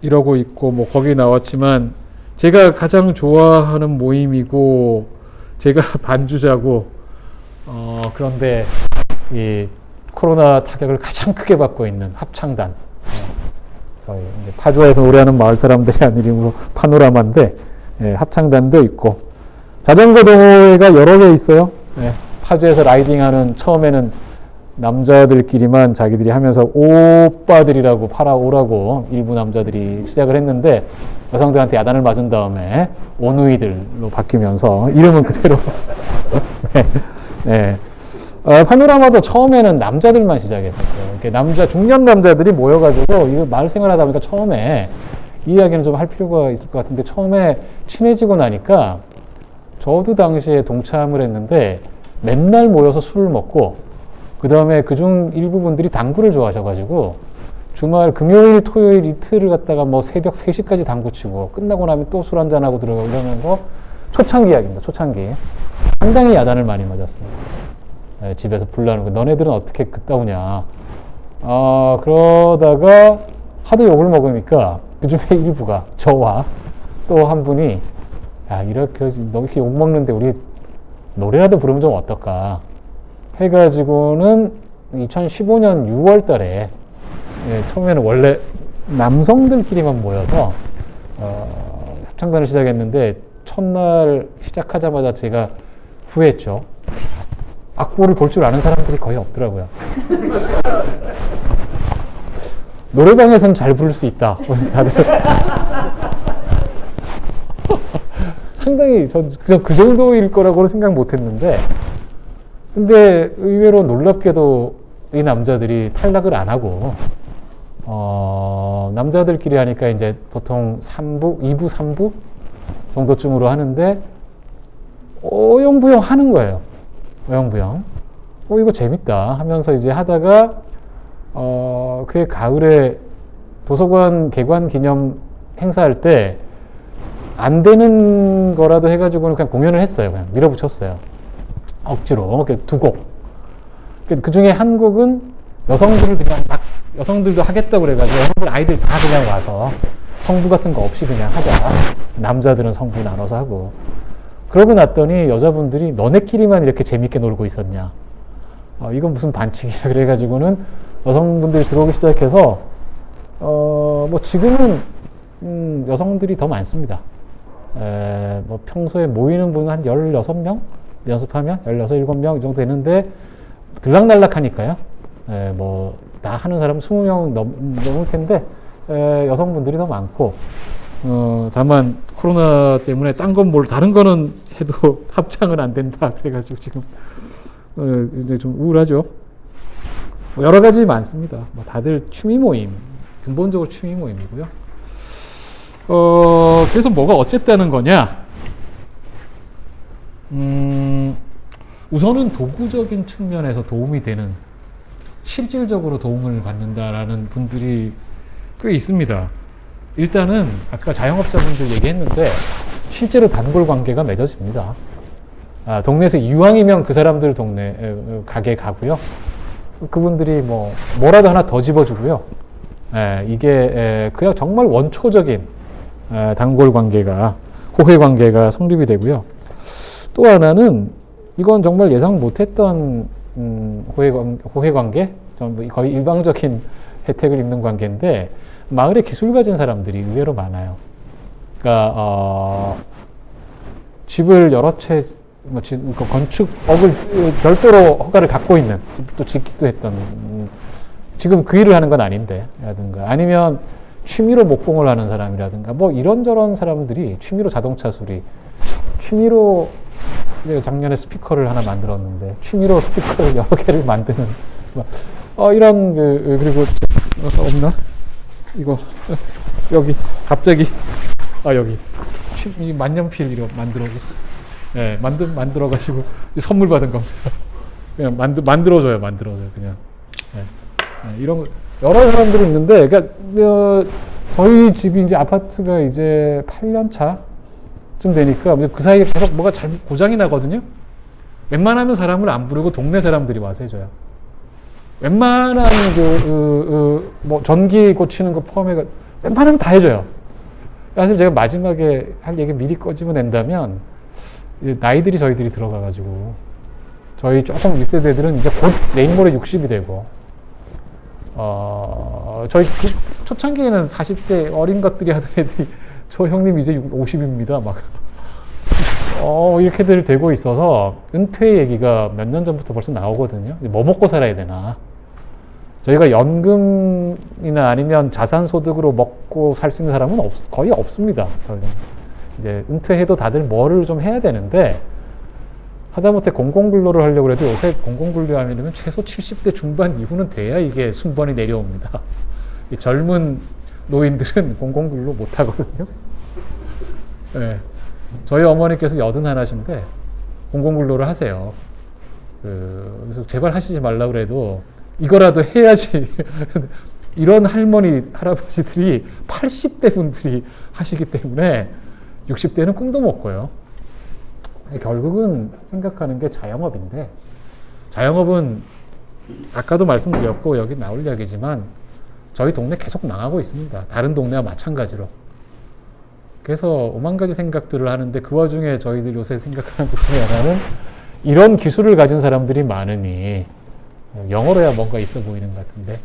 이러고 있고 뭐 거기 나왔지만 제가 가장 좋아하는 모임이고 제가 반주자고 그런데 이 코로나 타격을 가장 크게 받고 있는 합창단 저희 이제 파주에서 노래하는 마을 사람들이 한 이름으로 파노라마인데 합창단도 있고 자전거 동호회가 여러 개 있어요. 파주에서 라이딩하는 처음에는 남자들끼리만 자기들이 하면서 오빠들이라고 팔아오라고 일부 남자들이 시작을 했는데 여성들한테 야단을 맞은 다음에 오누이들로 바뀌면서 이름은 그대로 파노라마도 처음에는 남자들만 시작했었어요. 이렇게 중년 남자들이 모여가지고 이거 마을 생활하다 보니까 처음에 이 이야기는 좀 할 필요가 있을 것 같은데 처음에 친해지고 나니까 저도 당시에 동참을 했는데 맨날 모여서 술을 먹고 그 다음에 그중 일부분들이 당구를 좋아하셔가지고 주말 금요일 토요일 이틀을 갖다가 뭐 새벽 3시까지 당구 치고 끝나고 나면 또 술 한잔하고 들어가고 이러면서 초창기 이야기입니다. 초창기 상당히 야단을 많이 맞았어요. 집에서 불나는 거 너네들은 어떻게 그따구냐 그러다가 하도 욕을 먹으니까 그중에 일부가 저와 또 한 분이 야 이렇게 너 이렇게 욕 먹는데 우리 노래라도 부르면 좀 어떨까 해가지고는 2015년 6월 달에 처음에는 원래 남성들끼리만 모여서 합창단을 시작했는데 첫날 시작하자마자 제가 후회했죠. 악보를 볼 줄 아는 사람들이 거의 없더라고요. 노래방에서는 잘 부를 수 있다. 다들 상당히 전 그냥 그 정도일 거라고는 생각 못 했는데 근데 의외로 놀랍게도 이 남자들이 탈락을 안 하고 남자들끼리 하니까 이제 보통 3부, 2부, 3부 정도쯤으로 하는데 어영부영 하는 거예요. 어영부영. 이거 재밌다 하면서 이제 하다가 그해 가을에 도서관 개관 기념 행사할 때 안 되는 거라도 해가지고는 그냥 공연을 했어요. 그냥 밀어붙였어요. 억지로 두 곡. 그 중에 한 곡은 여성들을 그냥 막 여성들도 하겠다고 그래가지고 아이들 다 그냥 와서 성부 같은 거 없이 그냥 하자. 남자들은 성부 나눠서 하고. 그러고 났더니 여자분들이 너네끼리만 이렇게 재밌게 놀고 있었냐. 이건 무슨 반칙이야. 그래가지고는 여성분들이 들어오기 시작해서 뭐 지금은 여성들이 더 많습니다. 뭐 평소에 모이는 분은 한 16명? 연습하면 16, 17명 이 정도 되는데 들락날락 하니까요. 뭐 다 하는 사람은 20명 넘을 텐데 여성분들이 더 많고 다만 코로나 때문에 딴 건 다른 거는 해도 합창은 안 된다. 그래가지고 지금 이제 좀 우울하죠. 뭐 여러 가지 많습니다. 뭐 다들 취미 모임, 근본적으로 취미 모임이고요. 그래서 뭐가 어쨌다는 거냐? 우선은 도구적인 측면에서 도움이 되는, 실질적으로 도움을 받는다라는 분들이 꽤 있습니다. 일단은 아까 자영업자분들 얘기했는데 실제로 단골 관계가 맺어집니다. 동네에서 이왕이면 그 사람들 동네 가게 가고요. 그분들이 뭐라도 하나 더 집어주고요. 이게 그냥 정말 원초적인 단골 관계가, 호혜 관계가 성립이 되고요. 또 하나는 이건 정말 예상 못했던 호혜 관계, 거의 일방적인 혜택을 입는 관계인데 마을에 기술 가진 사람들이 의외로 많아요. 그러니까 집을 여러 채 건축업을 별도로 허가를 갖고 있는 또 짓기도 했던 지금 그 일을 하는 건 아닌데 라든가 아니면 취미로 목공을 하는 사람이라든가 뭐 이런저런 사람들이 취미로 자동차 수리, 취미로 작년에 스피커를 하나 만들었는데 취미로 스피커를 여러 개를 만드는 이런 그리고 없나? 이거 여기 갑자기 여기 이 만년필 이거 만들어가지고 선물 받은 겁니다. 그냥 만들어줘요 그냥. 이런 여러 사람들이 있는데, 그러니까 저희 집이 이제 아파트가 이제 8년 차쯤 되니까 그 사이에 계속 뭐가 고장이 나거든요. 웬만하면 사람을 안 부르고 동네 사람들이 와서 해줘요. 웬만한 뭐 전기 고치는 거 포함해 웬만하면 다 해줘요. 사실 제가 마지막에 할 얘기 미리 꺼지면 낸다면 나이들이 저희들이 들어가가지고 저희 조금 윗세대들은 이제 곧 내일 모레 60이 되고 저희 초창기에는 40대 어린 것들이 하던 애들이 저 형님 이제 50입니다 막 이렇게들 되고 있어서 은퇴 얘기가 몇 년 전부터 벌써 나오거든요. 뭐 먹고 살아야 되나. 저희가 연금이나 아니면 자산소득으로 먹고 살 수 있는 사람은 거의 없습니다. 저희는 이제 은퇴해도 다들 뭐를 좀 해야 되는데 하다못해 공공근로를 하려고 해도 요새 공공근로 하려면 최소 70대 중반 이후는 돼야 이게 순번이 내려옵니다. 이 젊은 노인들은 공공근로 못 하거든요. 네. 저희 어머니께서 81이신데 공공근로를 하세요. 그래서 제발 하시지 말라 그래도 이거라도 해야지. 이런 할머니, 할아버지들이 80대 분들이 하시기 때문에 60대는 꿈도 못 꿔요. 결국은 생각하는 게 자영업인데, 자영업은 아까도 말씀드렸고 여기 나올 이야기지만 저희 동네 계속 망하고 있습니다. 다른 동네와 마찬가지로. 그래서 오만 가지 생각들을 하는데 그 와중에 저희들 요새 생각하는 것 중에 하나는 이런 기술을 가진 사람들이 많으니 영어로 해야 뭔가 있어 보이는 것 같은데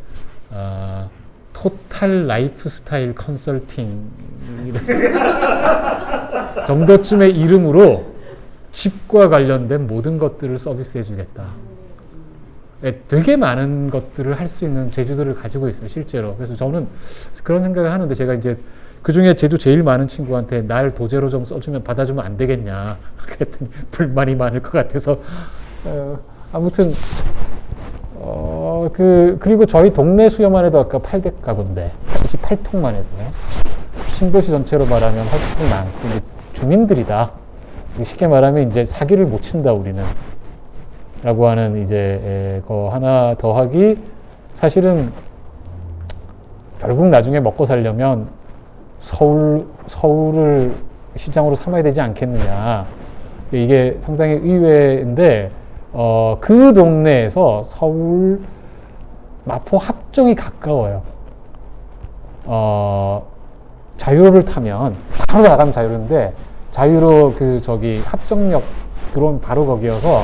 토탈 라이프 스타일 컨설팅 정도쯤의 이름으로 집과 관련된 모든 것들을 서비스해 주겠다. 되게 많은 것들을 할 수 있는 재주들을 가지고 있어요, 실제로. 그래서 저는 그런 생각을 하는데 제가 이제 그 중에 재주 제일 많은 친구한테 날 도제로 좀 써주면 받아주면 안 되겠냐. 그랬더니 불만이 많을 것 같아서. 아무튼, 그리고 저희 동네 수요만 해도 아까 800가구인데, 28통만 해도, 신도시 전체로 말하면 훨씬 많고, 주민들이다. 쉽게 말하면 이제 사기를 못 친다, 우리는. 라고 하는 이제, 거 하나 더 하기, 사실은 결국 나중에 먹고 살려면 서울을 시장으로 삼아야 되지 않겠느냐. 이게 상당히 의외인데, 그 동네에서 서울, 마포 합정이 가까워요. 자유로를 타면, 바로 나가면 자유로인데, 자유로 합정역 들어오면 바로 거기여서,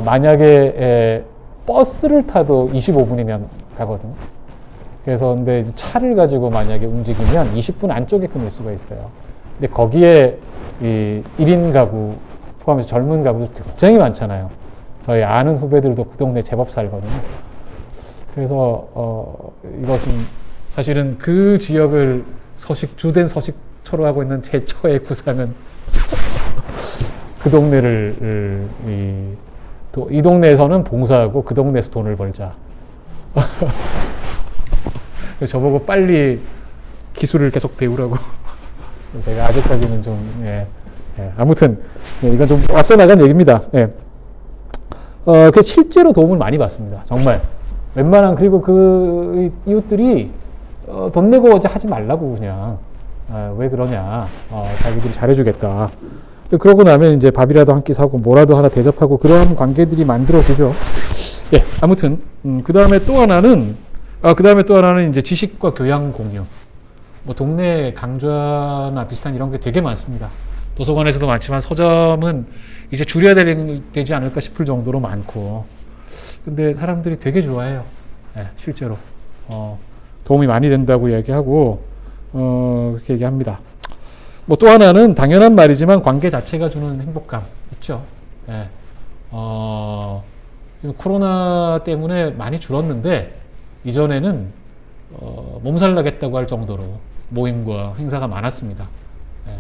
만약에 버스를 타도 25분이면 가거든요. 그래서 근데 차를 가지고 만약에 움직이면 20분 안쪽에 끊을 수가 있어요. 근데 거기에 이 1인 가구 포함해서 젊은 가구도 굉장히 많잖아요. 저희 아는 후배들도 그 동네 제법 살거든요. 그래서 이것은 사실은 그 지역을 주된 서식처로 하고 있는 제처의 구상은 그 동네를 이 동네에서는 봉사하고 그 동네에서 돈을 벌자. 저보고 빨리 기술을 계속 배우라고. 제가 아직까지는 좀, 아무튼, 이건 좀 앞서 나간 얘기입니다. 실제로 도움을 많이 받습니다. 정말. 웬만한, 그리고 그 이웃들이, 돈 내고 어제 하지 말라고 그냥. 왜 그러냐. 자기들이 잘해주겠다. 그러고 나면 이제 밥이라도 한 끼 사고 뭐라도 하나 대접하고 그런 관계들이 만들어지죠. 아무튼, 그 다음에 또 하나는 이제 지식과 교양 공유. 뭐 동네 강좌나 비슷한 이런 게 되게 많습니다. 도서관에서도 많지만 서점은 이제 줄여야 되지 않을까 싶을 정도로 많고, 근데 사람들이 되게 좋아해요. 네, 실제로 도움이 많이 된다고 얘기하고 그렇게 얘기합니다. 뭐 또 하나는 당연한 말이지만 관계 자체가 주는 행복감 있죠. 네. 지금 코로나 때문에 많이 줄었는데 이전에는 몸살 나겠다고 할 정도로 모임과 행사가 많았습니다. 네.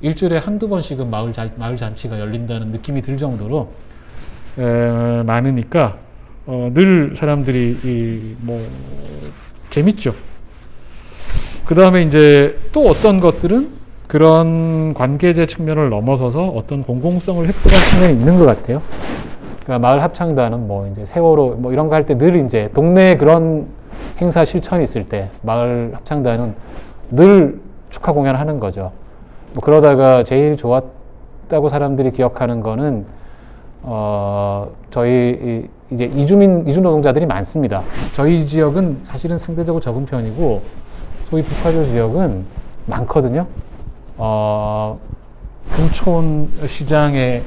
일주일에 한두 번씩은 마을 잔치가 열린다는 느낌이 들 정도로 많으니까 늘 사람들이 재밌죠. 그 다음에 이제 또 어떤 것들은 그런 관계제 측면을 넘어서서 어떤 공공성을 획득한 측면이 있는 것 같아요. 그러니까 마을 합창단은 이제 세월호 이런 거 할 때 늘 이제 동네에 그런 행사 실천이 있을 때 마을 합창단은 늘 축하 공연을 하는 거죠. 그러다가 제일 좋았다고 사람들이 기억하는 거는 저희 이제 이주 노동자들이 많습니다. 저희 지역은 사실은 상대적으로 적은 편이고 소위 북파주 지역은 많거든요. 금촌 시장에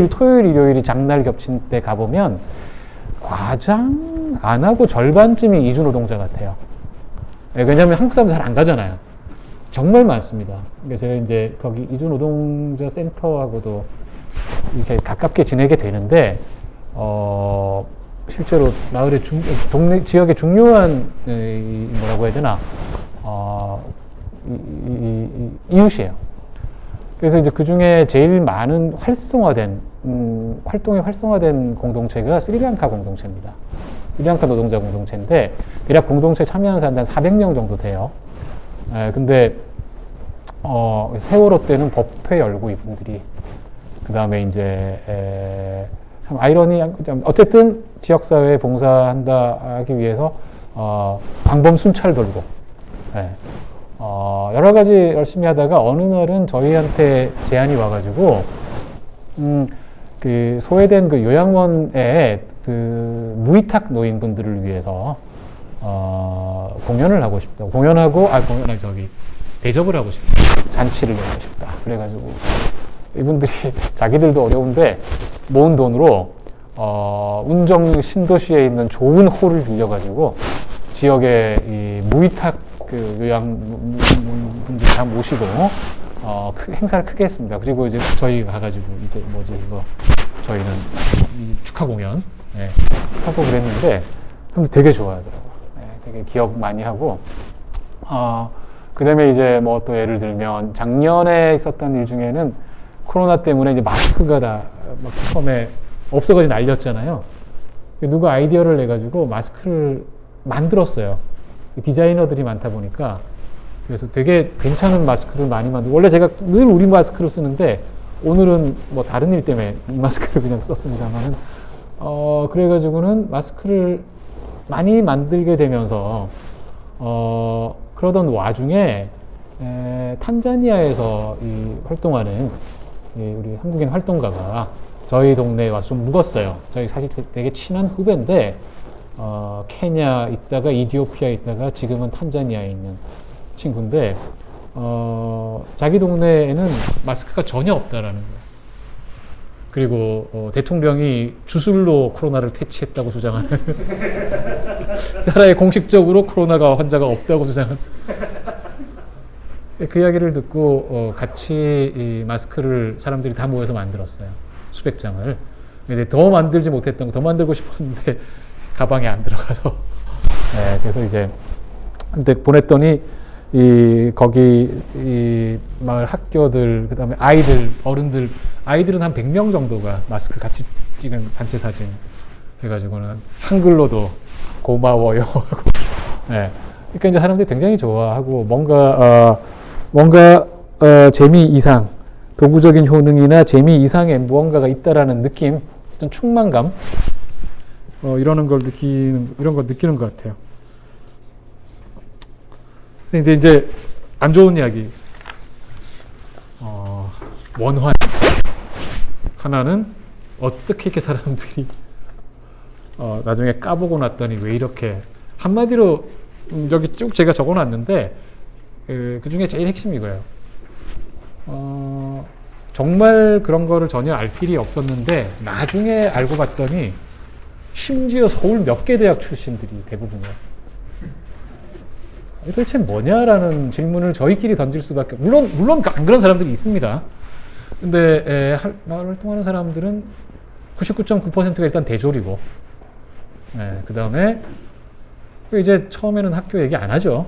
토요일, 일요일이 장날 겹친 때 가보면 과장 안 하고 절반쯤이 이주 노동자 같아요. 왜냐하면 한국 사람들 잘 안 가잖아요. 정말 많습니다. 그래서 제가 이제 거기 이주 노동자 센터하고도 이렇게 가깝게 지내게 되는데, 실제로 마을의 동네 지역의 중요한 뭐라고 해야 되나 이웃이에요. 그래서 이제 그 중에 제일 많은 활동이 활성화된 공동체가 스리랑카 공동체입니다. 스리랑카 노동자 공동체인데 대략 공동체 참여하는 사람들 한 400명 정도 돼요. 근데 세월호 때는 법회 열고 이분들이 그 다음에 이제 참 어쨌든 지역사회에 봉사한다 하기 위해서 방범 순찰 돌고 여러 가지 열심히 하다가 어느 날은 저희한테 제안이 와가지고 그 소외된 그 요양원에 그 무위탁 노인분들을 위해서 공연을 하고 싶다. 대접을 하고 싶다. 잔치를 열고 싶다. 그래가지고 이분들이 자기들도 어려운데 모은 돈으로 운정 신도시에 있는 좋은 홀을 빌려가지고 지역에 이 무위탁 그 요양분들 다 모시고 행사를 크게 했습니다. 그리고 이제 저희 가가지고 이제 저희는 이 축하 공연 하고 그랬는데 되게 좋아하더라고요. 되게 기억 많이 하고 그 다음에 이제 또 예를 들면 작년에 있었던 일 중에는 코로나 때문에 이제 마스크가 다 막 처음에 없어가지고 날렸잖아요. 누가 아이디어를 내가지고 마스크를 만들었어요. 디자이너들이 많다 보니까. 그래서 되게 괜찮은 마스크를 많이 만들고, 원래 제가 늘 우리 마스크를 쓰는데 오늘은 다른 일 때문에 이 마스크를 그냥 썼습니다만은 그래가지고는 마스크를 많이 만들게 되면서 그러던 와중에 탄자니아에서 활동하는 우리 한국인 활동가가 저희 동네에 와서 좀 묵었어요. 저희 사실 되게 친한 후배인데 케냐 있다가 이디오피아 있다가 지금은 탄자니아에 있는 친구인데 자기 동네에는 마스크가 전혀 없다라는 거예요. 그리고 대통령이 주술로 코로나를 퇴치했다고 주장하는 나라에 공식적으로 코로나가 환자가 없다고 주장하는 그 이야기를 듣고 같이 이 마스크를 사람들이 다 모여서 만들었어요. 수백 장을. 근데 더 만들지 못했던 거, 더 만들고 싶었는데 가방에 안 들어가서. 그래서 이제 근데 보냈더니 거기 마을 학교들, 그 다음에 어른들, 아이들은 한 100명 정도가 마스크 같이 찍은 단체 사진 해가지고는 한글로도 고마워요. 그러니까 이제 사람들이 굉장히 좋아하고 뭔가 재미 이상, 도구적인 효능이나 재미 이상의 무언가가 있다라는 느낌, 어떤 충만감, 이런 걸 느끼는 것 같아요. 근데 이제 안 좋은 이야기, 원환. 하나는 어떻게 이렇게 사람들이 나중에 까보고 났더니 왜 이렇게, 한마디로 여기 쭉 제가 적어놨는데 그 중에 제일 핵심이 이거예요. 정말 그런 거를 전혀 알 필요 없었는데 나중에 알고 봤더니 심지어 서울 몇 개 대학 출신들이 대부분이었어요. 도대체 뭐냐라는 질문을 저희끼리 던질 수밖에. 물론 안 그런 사람들이 있습니다. 근데 마을 활동하는 사람들은 99.9%가 일단 대졸이고, 그 다음에 이제 처음에는 학교 얘기 안 하죠.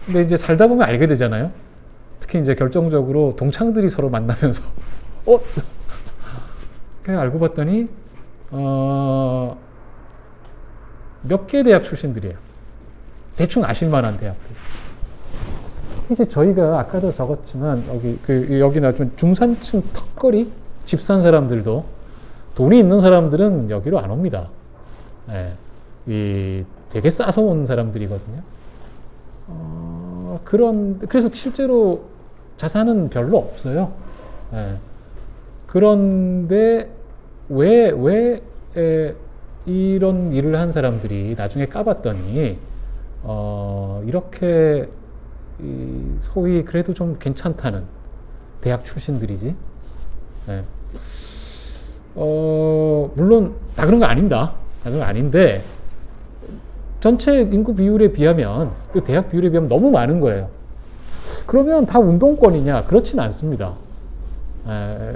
근데 이제 살다 보면 알게 되잖아요. 특히 이제 결정적으로 동창들이 서로 만나면서 그냥 알고 봤더니 몇 개 대학 출신들이에요. 대충 아실만한 대학들. 이제 저희가 아까도 적었지만 여기 나중에 중산층 턱걸이 집 산 사람들도 돈이 있는 사람들은 여기로 안 옵니다. 되게 싸서 온 사람들이거든요. 그래서 실제로 자산은 별로 없어요. 그런데 왜 이런 일을 한 사람들이 나중에 까봤더니 이렇게 소위 그래도 좀 괜찮다는 대학 출신들이지. 물론 다 그런 거 아닙니다. 다 그런 거 아닌데 전체 인구 비율에 비하면 그 대학 비율에 비하면 너무 많은 거예요. 그러면 다 운동권이냐? 그렇지는 않습니다.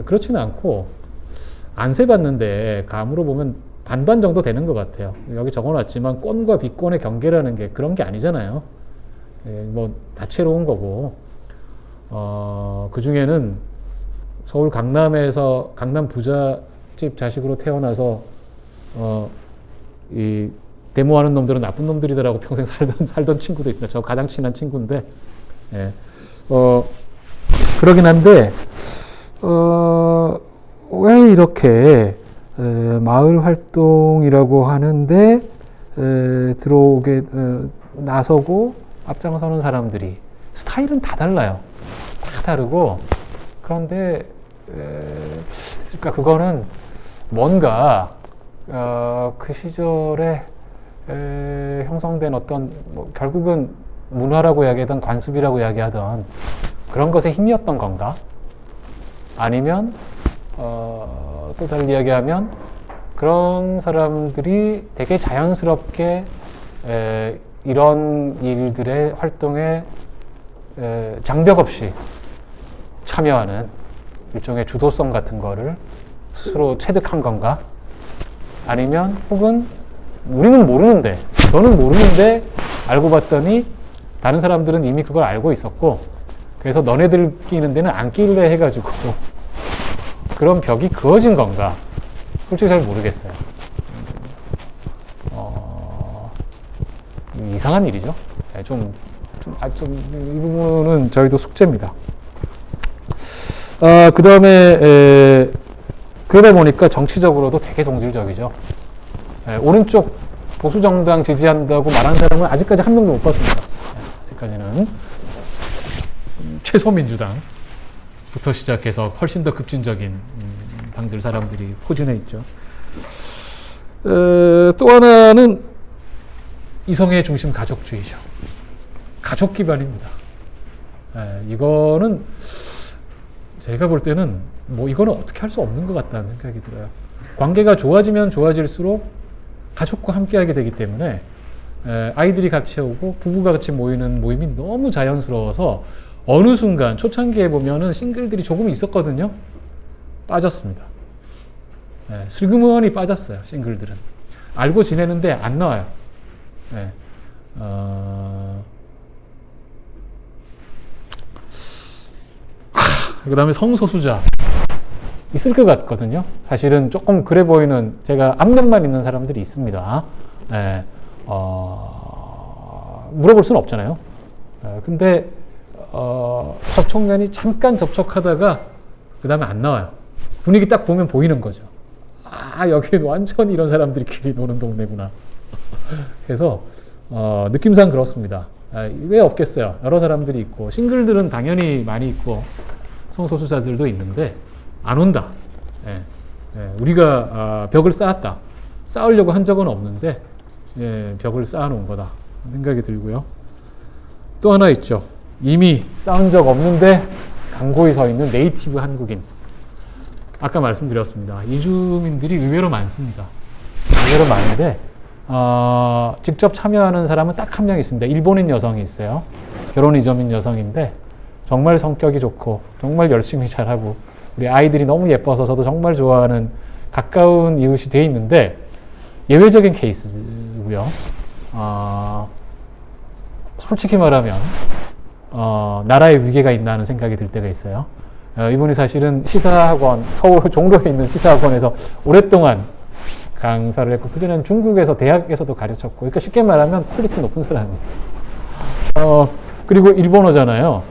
그렇지는 않고 안 세봤는데 감으로 보면 반반 정도 되는 것 같아요. 여기 적어놨지만 권과 비권의 경계라는 게 그런 게 아니잖아요. 뭐 다채로운 거고 그 중에는 서울 강남에서 강남 부잣집 자식으로 태어나서 이 데모하는 놈들은 나쁜 놈들이더라고 평생 살던 친구도 있습니다. 저 가장 친한 친구인데 그러긴 한데 왜 이렇게 마을 활동이라고 하는데 들어오게 나서고 앞장서는 사람들이 스타일은 다 달라요. 다 다르고 그런데 있을까? 그거는 뭔가 그 시절에 형성된 어떤 결국은 문화라고 이야기하던 관습이라고 이야기하던 그런 것의 힘이었던 건가? 아니면 또 달리 이야기하면 그런 사람들이 되게 자연스럽게 이런 일들의 활동에 장벽 없이 참여하는 일종의 주도성 같은 거를 스스로 체득한 건가? 아니면 혹은 우리는 모르는데 저는 모르는데 알고 봤더니 다른 사람들은 이미 그걸 알고 있었고 그래서 너네들 끼는 데는 안 끼래 해가지고 그런 벽이 그어진 건가? 솔직히 잘 모르겠어요. 이상한 일이죠. 이 부분은 저희도 숙제입니다. 그 다음에 그러다 보니까 정치적으로도 되게 동질적이죠. 오른쪽 보수정당 지지한다고 말하는 사람은 아직까지 한 명도 못 봤습니다. 아직까지는 최소민주당부터 시작해서 훨씬 더 급진적인 당들 사람들이 포진해 있죠. 또 하나는 이성애 중심 가족주의죠. 가족 기반입니다. 이거는 제가 볼 때는 이거는 어떻게 할 수 없는 것 같다는 생각이 들어요. 관계가 좋아지면 좋아질수록 가족과 함께 하게 되기 때문에 아이들이 같이 오고 부부가 같이 모이는 모임이 너무 자연스러워서 어느 순간 초창기에 보면은 싱글들이 조금 있었거든요. 빠졌습니다. 슬그머니 빠졌어요. 싱글들은. 알고 지내는데 안 나와요. 그 다음에 성소수자 있을 것 같거든요. 사실은 조금 그래 보이는 제가 앞면만 있는 사람들이 있습니다. 물어볼 수는 없잖아요. 근데 접촉면이 잠깐 접촉하다가 그 다음에 안 나와요. 분위기 딱 보면 보이는 거죠. 여기는 완전히 이런 사람들끼리 노는 동네구나. 그래서 느낌상 그렇습니다. 왜 없겠어요? 여러 사람들이 있고 싱글들은 당연히 많이 있고 성소수자들도 있는데 안 온다. 우리가 벽을 쌓았다. 쌓으려고 한 적은 없는데 벽을 쌓아놓은 거다 생각이 들고요. 또 하나 있죠. 이미 쌓은 적 없는데 강고히 서 있는 네이티브 한국인. 아까 말씀드렸습니다. 이주민들이 의외로 많습니다. 의외로 많은데 직접 참여하는 사람은 딱 한 명 있습니다. 일본인 여성이 있어요. 결혼 이전인 여성인데 정말 성격이 좋고 정말 열심히 잘하고 우리 아이들이 너무 예뻐서 저도 정말 좋아하는 가까운 이웃이 돼 있는데 예외적인 케이스고요. 솔직히 말하면 나라에 위계가 있나 하는 생각이 들 때가 있어요. 이분이 사실은 시사학원, 서울 종로에 있는 시사학원에서 오랫동안 강사를 했고 그전에는 중국에서 대학에서도 가르쳤고 그러니까 쉽게 말하면 퀄리티 높은 사람이에요. 그리고 일본어잖아요.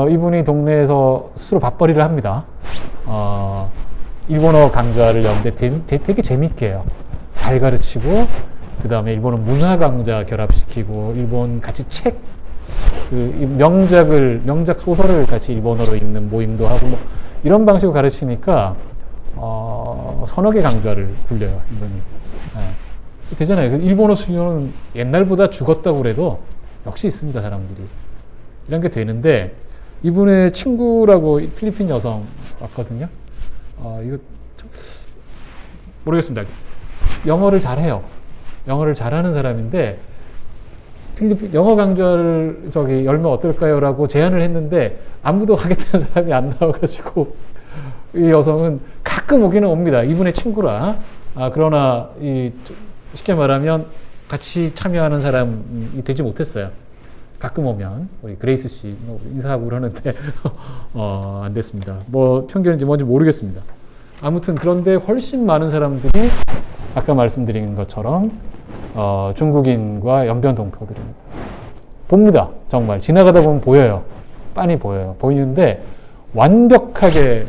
이분이 동네에서 스스로 밥벌이를 합니다. 일본어 강좌를 여는데 되게 재밌게 해요. 잘 가르치고 그 다음에 일본어 문화 강좌 결합시키고 일본 같이 책 명작 소설을 같이 일본어로 읽는 모임도 하고 뭐 이런 방식으로 가르치니까 서너 개 강좌를 굴려요 이분이. 되잖아요. 일본어 수요는 옛날보다 죽었다고 그래도 역시 있습니다 사람들이. 이런 게 되는데 이분의 친구라고 필리핀 여성 왔거든요. 이거 모르겠습니다. 영어를 잘해요. 영어를 잘하는 사람인데 필리핀 영어 강좌를 열면 어떨까요? 라고 제안을 했는데 아무도 하겠다는 사람이 안 나와가지고 이 여성은 가끔 오기는 옵니다. 이분의 친구라. 그러나 쉽게 말하면 같이 참여하는 사람이 되지 못했어요. 가끔 오면 우리 그레이스 씨 인사하고 그러는데 안 됐습니다. 뭐 편견인지 뭔지 모르겠습니다. 아무튼 그런데 훨씬 많은 사람들이 아까 말씀드린 것처럼 중국인과 연변 동포들입니다. 봅니다. 정말 지나가다 보면 보여요. 빤히 보여요. 보이는데 완벽하게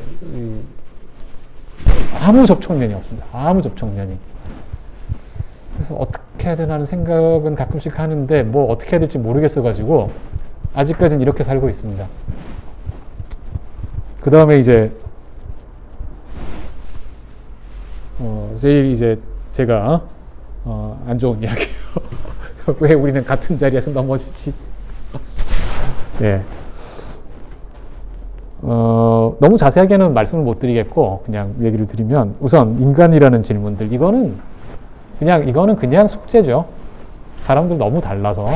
아무 접촉면이 없습니다. 아무 접촉면이. 그래서 어떻게 해야 되나 하는 생각은 가끔씩 하는데 뭐 어떻게 해야 될지 모르겠어가지고 아직까지는 이렇게 살고 있습니다. 그 다음에 이제 제일 이제 제가 안 좋은 이야기예요. 왜 우리는 같은 자리에서 넘어지지? 예. 너무 자세하게는 말씀을 못 드리겠고 그냥 얘기를 드리면 우선 인간이라는 질문들 이거는 그냥 숙제죠. 사람들 너무 달라서.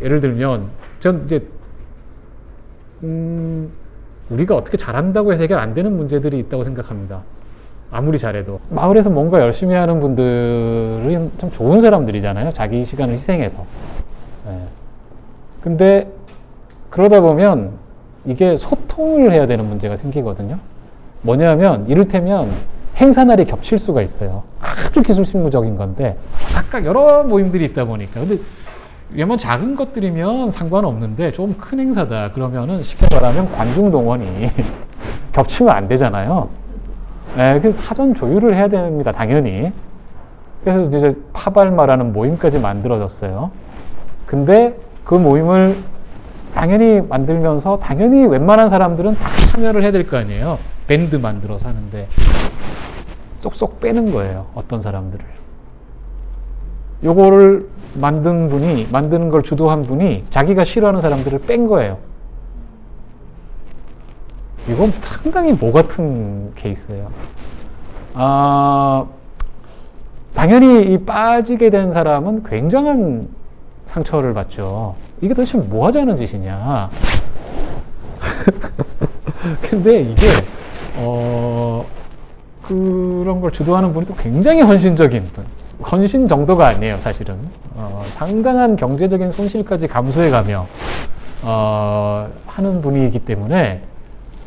예를 들면 전 이제 우리가 어떻게 잘한다고 해서 해결 안 되는 문제들이 있다고 생각합니다. 아무리 잘해도. 마을에서 뭔가 열심히 하는 분들은 참 좋은 사람들이잖아요. 자기 시간을 희생해서. 근데 그러다 보면 이게 소통을 해야 되는 문제가 생기거든요. 뭐냐면 이를테면 행사날이 겹칠 수가 있어요. 아주 기술 실무적인 건데 각각 여러 모임들이 있다 보니까. 근데 왜냐면 작은 것들이면 상관없는데 좀 큰 행사다 그러면은 쉽게 말하면 관중 동원이 겹치면 안 되잖아요. 그래서 사전 조율을 해야 됩니다. 당연히. 그래서 이제 파발마라는 모임까지 만들어졌어요. 근데 그 모임을 당연히 만들면서 당연히 웬만한 사람들은 다 참여를 해야 될 거 아니에요. 밴드 만들어서 하는데 쏙쏙 빼는 거예요. 어떤 사람들을. 요거를 만드는 걸 주도한 분이 자기가 싫어하는 사람들을 뺀 거예요. 이건 상당히 뭐 같은 케이스예요. 당연히 이 빠지게 된 사람은 굉장한 상처를 받죠. 이게 도대체 뭐 하자는 짓이냐. 근데 이게 그런 걸 주도하는 분이 또 굉장히 헌신적인 분. 헌신 정도가 아니에요, 사실은. 상당한 경제적인 손실까지 감수해가며 하는 분이기 때문에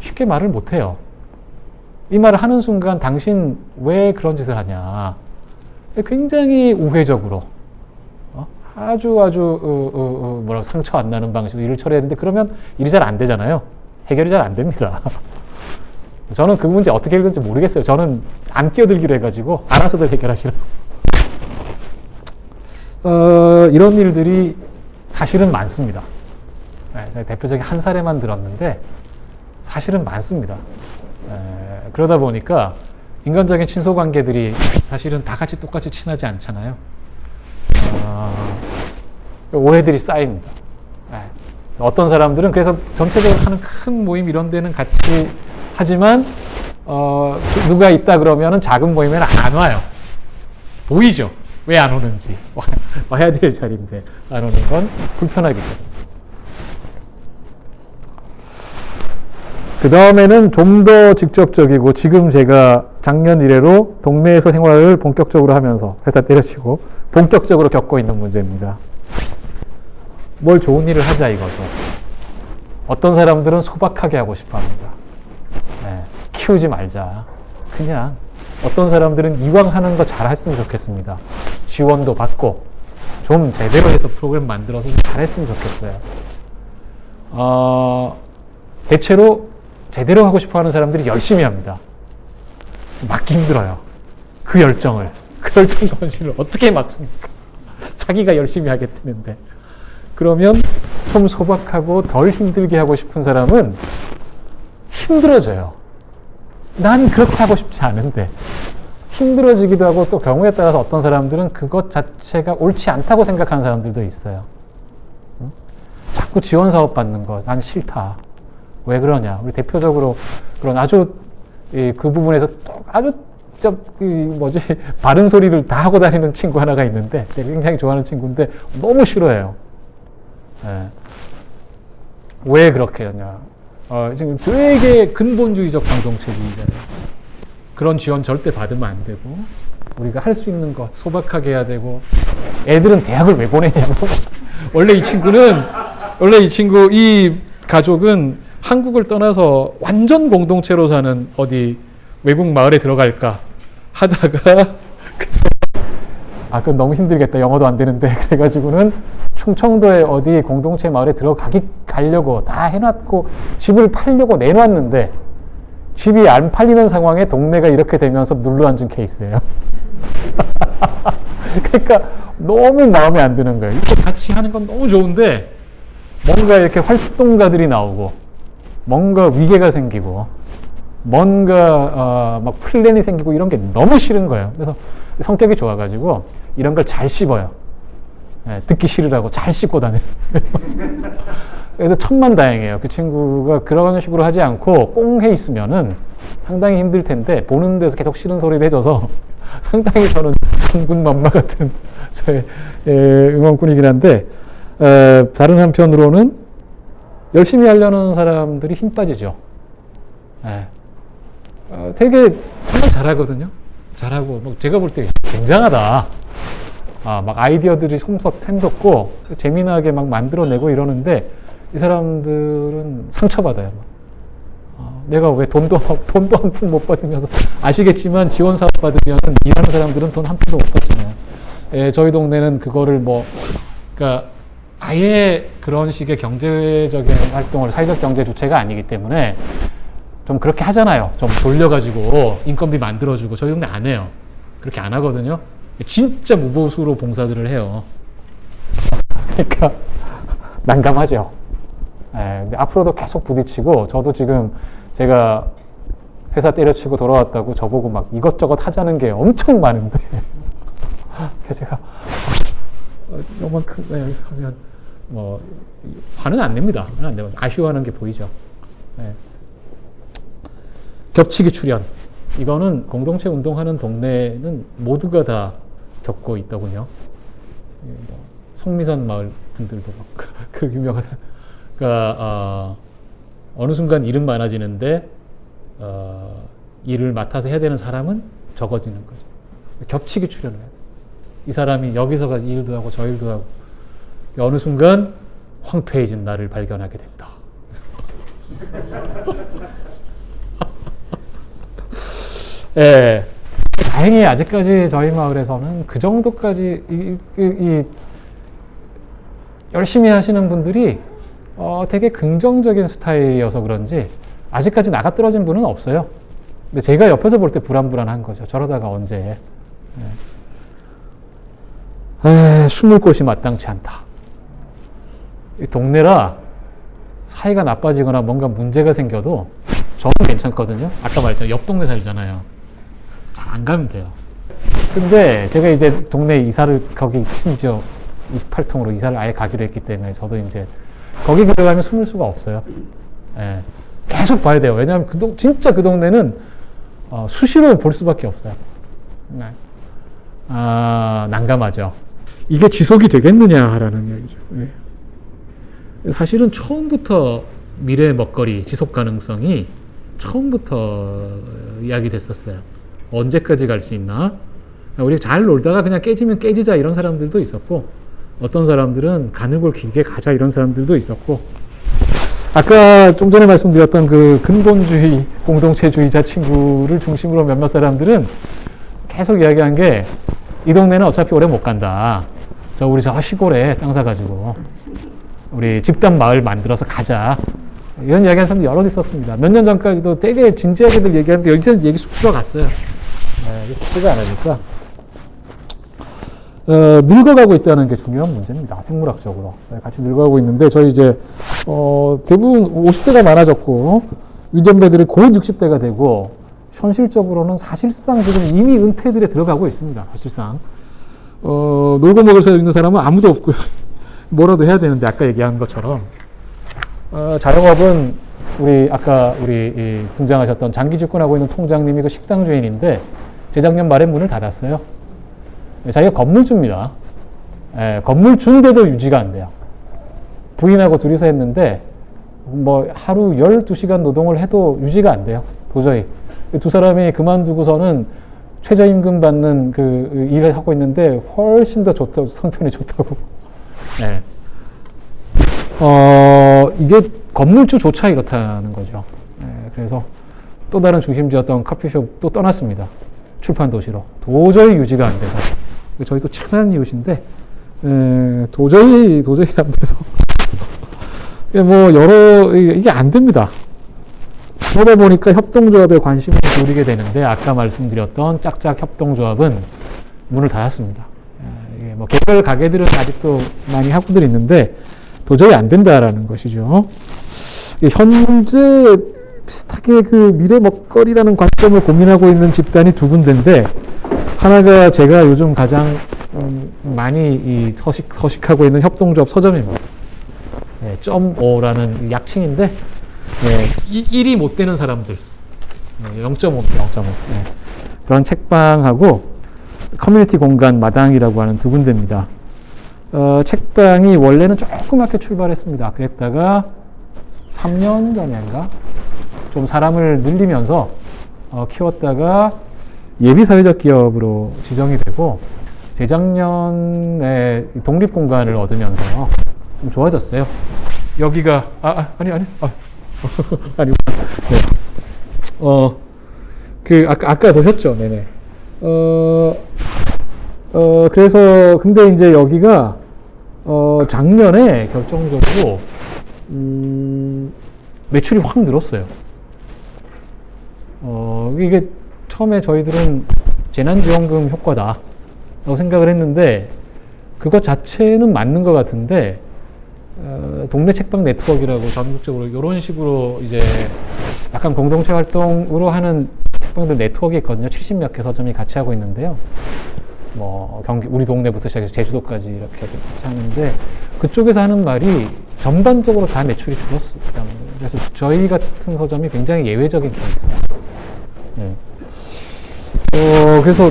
쉽게 말을 못해요. 이 말을 하는 순간 당신 왜 그런 짓을 하냐. 굉장히 우회적으로 아주 뭐라고 상처 안 나는 방식으로 일을 처리했는데 그러면 일이 잘 안 되잖아요. 해결이 잘 안 됩니다. 저는 그 문제 어떻게 해결될지 모르겠어요. 저는 안 끼어들기로 해가지고 알아서들 해결하시라고. 이런 일들이 사실은 많습니다. 제가 대표적인 한 사례만 들었는데 사실은 많습니다. 그러다 보니까 인간적인 친소관계들이 사실은 다 같이 똑같이 친하지 않잖아요. 오해들이 쌓입니다. 어떤 사람들은 그래서 전체적으로 하는 큰 모임 이런 데는 같이 하지만 누가 있다 그러면은 작은 모임에는 안 와요. 보이죠? 왜 안 오는지. 와야 될 자리인데 안 오는 건 불편하기 때문에. 그 다음에는 좀 더 직접적이고 지금 제가 작년 이래로 동네에서 생활을 본격적으로 하면서 회사 때려치고 본격적으로 겪고 있는 문제입니다. 뭘 좋은 일을 하자 이거죠. 어떤 사람들은 소박하게 하고 싶어 합니다. 네, 키우지 말자. 그냥 어떤 사람들은 이왕 하는 거 잘 했으면 좋겠습니다. 지원도 받고 좀 제대로 해서 프로그램 만들어서 잘했으면 좋겠어요. 대체로 제대로 하고 싶어 하는 사람들이 열심히 합니다. 막기 힘들어요. 그 열정 정신을 어떻게 막습니까? 자기가 열심히 하겠다는데. 그러면 좀 소박하고 덜 힘들게 하고 싶은 사람은 힘들어져요. 난 그렇게 하고 싶지 않은데. 힘들어지기도 하고 또 경우에 따라서 어떤 사람들은 그것 자체가 옳지 않다고 생각하는 사람들도 있어요. 자꾸 지원 사업 받는 거 난 싫다. 왜 그러냐? 우리 대표적으로 그런 아주 그 부분에서 아주 바른 소리를 다 하고 다니는 친구 하나가 있는데 제가 굉장히 좋아하는 친구인데 너무 싫어해요. 네. 왜 그렇게 하냐? 지금 되게 근본주의적 공동체주의자예요. 그런 지원 절대 받으면 안 되고 우리가 할 수 있는 것 소박하게 해야 되고 애들은 대학을 왜 보내냐고. 원래 이 가족은 한국을 떠나서 완전 공동체로 사는 어디 외국 마을에 들어갈까 하다가 그건 너무 힘들겠다. 영어도 안 되는데. 그래가지고는 충청도에 어디 공동체 마을에 가려고 다 해놨고 집을 팔려고 내놨는데 집이 안 팔리는 상황에 동네가 이렇게 되면서 눌러앉은 케이스예요. 그러니까 너무 마음에 안 드는 거예요. 이거 같이 하는 건 너무 좋은데 뭔가 이렇게 활동가들이 나오고 뭔가 위계가 생기고 뭔가 막 플랜이 생기고 이런 게 너무 싫은 거예요. 그래서 성격이 좋아가지고 이런 걸 잘 씹어요. 네, 듣기 싫으라고 잘 씹고 다녀요. 그래서 천만다행이에요. 그 친구가 그런 식으로 하지 않고 꽁해 있으면은 상당히 힘들 텐데 보는 데서 계속 싫은 소리를 해줘서 상당히 저는 천군만마 같은 저의 응원꾼이긴 한데 다른 한편으로는 열심히 하려는 사람들이 힘 빠지죠. 되게 정말 잘하거든요. 잘하고 제가 볼 때 굉장하다. 막 아이디어들이 샘솟고 재미나게 막 만들어내고 이러는데 이 사람들은 상처받아요. 내가 왜 돈도 한 푼 못 받으면서 아시겠지만 지원 사업 받으면 일하는 사람들은 돈 한 푼도 못 받잖아요. 저희 동네는 그거를 그러니까 아예 그런 식의 경제적인 활동을 사회적 경제 주체가 아니기 때문에 좀 그렇게 하잖아요. 좀 돌려가지고 인건비 만들어주고 저희 동네 안 해요. 그렇게 안 하거든요. 진짜 무보수로 봉사들을 해요. 그러니까 난감하죠. 근데 앞으로도 계속 부딪히고 저도 지금 제가 회사 때려치고 돌아왔다고 저보고 막 이것저것 하자는 게 엄청 많은데 그래서 제가 요만큼 하면 화는 안 냅니다. 화는 안 내고 아쉬워하는 게 보이죠. 네. 겹치기 출현. 이거는 공동체 운동하는 동네는 모두가 다 겪고 있더군요. 성미산 마을 분들도 막 그 유명하다. 그러니까 어느 순간 일은 많아지는데 일을 맡아서 해야 되는 사람은 적어지는 거죠. 겹치기 출현을 해야 돼. 이 사람이 여기서 가서 일도 하고 저 일도 하고 어느 순간 황폐해진 나를 발견하게 된다. 예. 다행히 아직까지 저희 마을에서는 그 정도까지 열심히 하시는 분들이 되게 긍정적인 스타일이어서 그런지 아직까지 나가 떨어진 분은 없어요. 근데 제가 옆에서 볼 때 불안불안한 거죠. 저러다가 언제. 숨을 곳이 마땅치 않다. 이 동네라 사이가 나빠지거나 뭔가 문제가 생겨도 저는 괜찮거든요. 아까 말했잖아요. 옆 동네 살잖아요. 잘 안 가면 돼요. 근데 제가 이제 동네 이사를 거기 심지어 28통으로 이사를 아예 가기로 했기 때문에 저도 이제 거기 들어가면 숨을 수가 없어요. 예. 계속 봐야 돼요. 왜냐하면 진짜 그 동네는 수시로 볼 수밖에 없어요. 네. 난감하죠. 이게 지속이 되겠느냐라는 얘기죠. 예. 사실은 처음부터 미래의 먹거리 지속 가능성이 처음부터 이야기됐었어요. 언제까지 갈 수 있나? 우리 잘 놀다가 그냥 깨지면 깨지자 이런 사람들도 있었고, 어떤 사람들은 가늘고 길게 가자 이런 사람들도 있었고, 아까 좀 전에 말씀드렸던 그 근본주의 공동체주의자 친구를 중심으로 몇몇 사람들은 계속 이야기한 게, 이 동네는 어차피 오래 못 간다. 우리 저 시골에 땅 사가지고 우리 집단 마을 만들어서 가자. 이런 이야기하는 사람들 여러 있었습니다. 몇 년 전까지도 되게 진지하게들 얘기하는데 여기서는 얘기 쑥 들어갔어요. 네, 쉽지가 않으니까. 늙어가고 있다는 게 중요한 문제입니다. 생물학적으로. 네, 같이 늙어가고 있는데, 저희 이제, 대부분 50대가 많아졌고, 유전자들이 곧 60대가 되고, 현실적으로는 사실상 지금 이미 은퇴들에 들어가고 있습니다. 사실상. 놀고 먹을 수 있는 사람은 아무도 없고요. 뭐라도 해야 되는데, 아까 얘기한 것처럼. 자영업은 아까 등장하셨던 장기 집권하고 있는 통장님이 그 식당 주인인데, 재작년 말에 문을 닫았어요. 자기가 건물주입니다. 건물주인데도 유지가 안 돼요. 부인하고 둘이서 했는데, 하루 12시간 노동을 해도 유지가 안 돼요. 도저히. 두 사람이 그만두고서는 최저임금 받는 그 일을 하고 있는데, 훨씬 더 좋다고, 성편이 좋다고. 네. 이게 건물주조차 이렇다는 거죠. 그래서 또 다른 중심지였던 커피숍 또 떠났습니다. 출판 도시로. 도저히 유지가 안 돼서. 저희도 친한 이웃인데, 도저히 안 돼서. 이게 안 됩니다. 그러다 보니까 협동조합에 관심을 기울이게 되는데, 아까 말씀드렸던 짝짝 협동조합은 문을 닫았습니다. 이게 개별 가게들은 아직도 많이 하고들 있는데, 도저히 안 된다라는 것이죠. 현재 비슷하게 그 미래 먹거리라는 관점을 고민하고 있는 집단이 두 군데인데, 하나가 제가 요즘 가장 많이 서식하고 있는 협동조합 서점입니다. 네, .5라는 약칭인데, 1이 못 되는 사람들, 0.5입니다. 0.5. 그런 책방하고 커뮤니티 공간 마당이라고 하는 두 군데입니다. 책방이 원래는 조그맣게 출발했습니다. 그랬다가 3년 전인가 좀 사람을 늘리면서 키웠다가 예비사회적 기업으로 지정이 되고, 재작년에 독립공간을 얻으면서 좀 좋아졌어요. 여기가 아니 네. 아까 보셨죠? 네네. 그래서 근데 이제 여기가 작년에 결정적으로 매출이 확 늘었어요. 이게 처음에 저희들은 재난지원금 효과다라고 생각을 했는데, 그것 자체는 맞는 것 같은데, 동네 책방 네트워크라고 전국적으로 이런 식으로 이제 약간 공동체 활동으로 하는 책방들 네트워크가 있거든요. 70몇 개 서점이 같이 하고 있는데요. 우리 동네부터 시작해서 제주도까지 이렇게 같이 하는데, 그쪽에서 하는 말이 전반적으로 다 매출이 줄었습니다. 그래서 저희 같은 서점이 굉장히 예외적인 케이스예요. 네. 그래서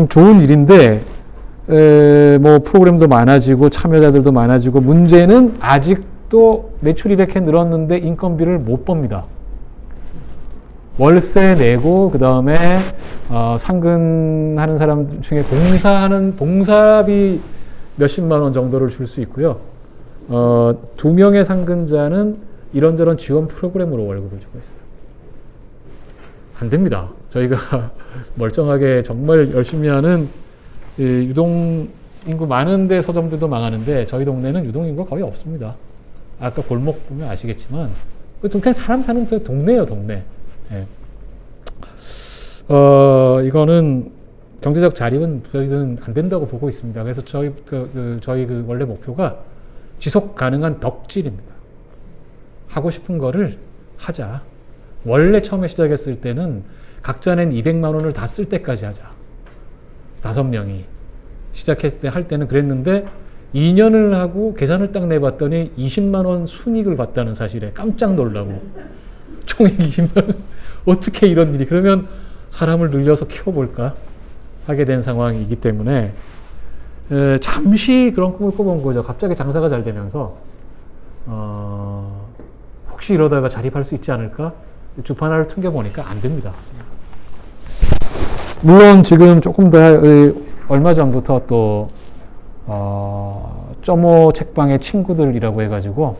좋은 일인데, 프로그램도 많아지고 참여자들도 많아지고, 문제는 아직도 매출이 이렇게 늘었는데 인건비를 못 법니다. 월세 내고, 그 다음에 상근하는 사람 중에 봉사비 몇십만 원 정도를 줄 수 있고요. 2명의 상근자는 이런저런 지원 프로그램으로 월급을 주고 있어요. 안 됩니다. 저희가 멀쩡하게 정말 열심히 하는 유동 인구 많은데 서점들도 망하는데, 저희 동네는 유동 인구가 거의 없습니다. 아까 골목 보면 아시겠지만, 그냥 사람 사는 동네예요, 동네. 예. 이거는 경제적 자립은 저희는 안 된다고 보고 있습니다. 그래서 저희 원래 목표가 지속 가능한 덕질입니다. 하고 싶은 거를 하자. 원래 처음에 시작했을 때는 각자 낸 200만 원을 다 쓸 때까지 하자. 5명이 시작할 때는 그랬는데, 2년을 하고 계산을 딱 내봤더니 20만 원 순이익을 봤다는 사실에 깜짝 놀라고 총액 20만 원 어떻게 이런 일이 그러면 사람을 늘려서 키워볼까 하게 된 상황이기 때문에 잠시 그런 꿈을 꿔본 거죠. 갑자기 장사가 잘 되면서 혹시 이러다가 자립할 수 있지 않을까? 주판화를 튕겨보니까 안 됩니다. 물론 지금 조금 더 얼마 전부터 또 점오 책방의 친구들이라고 해가지고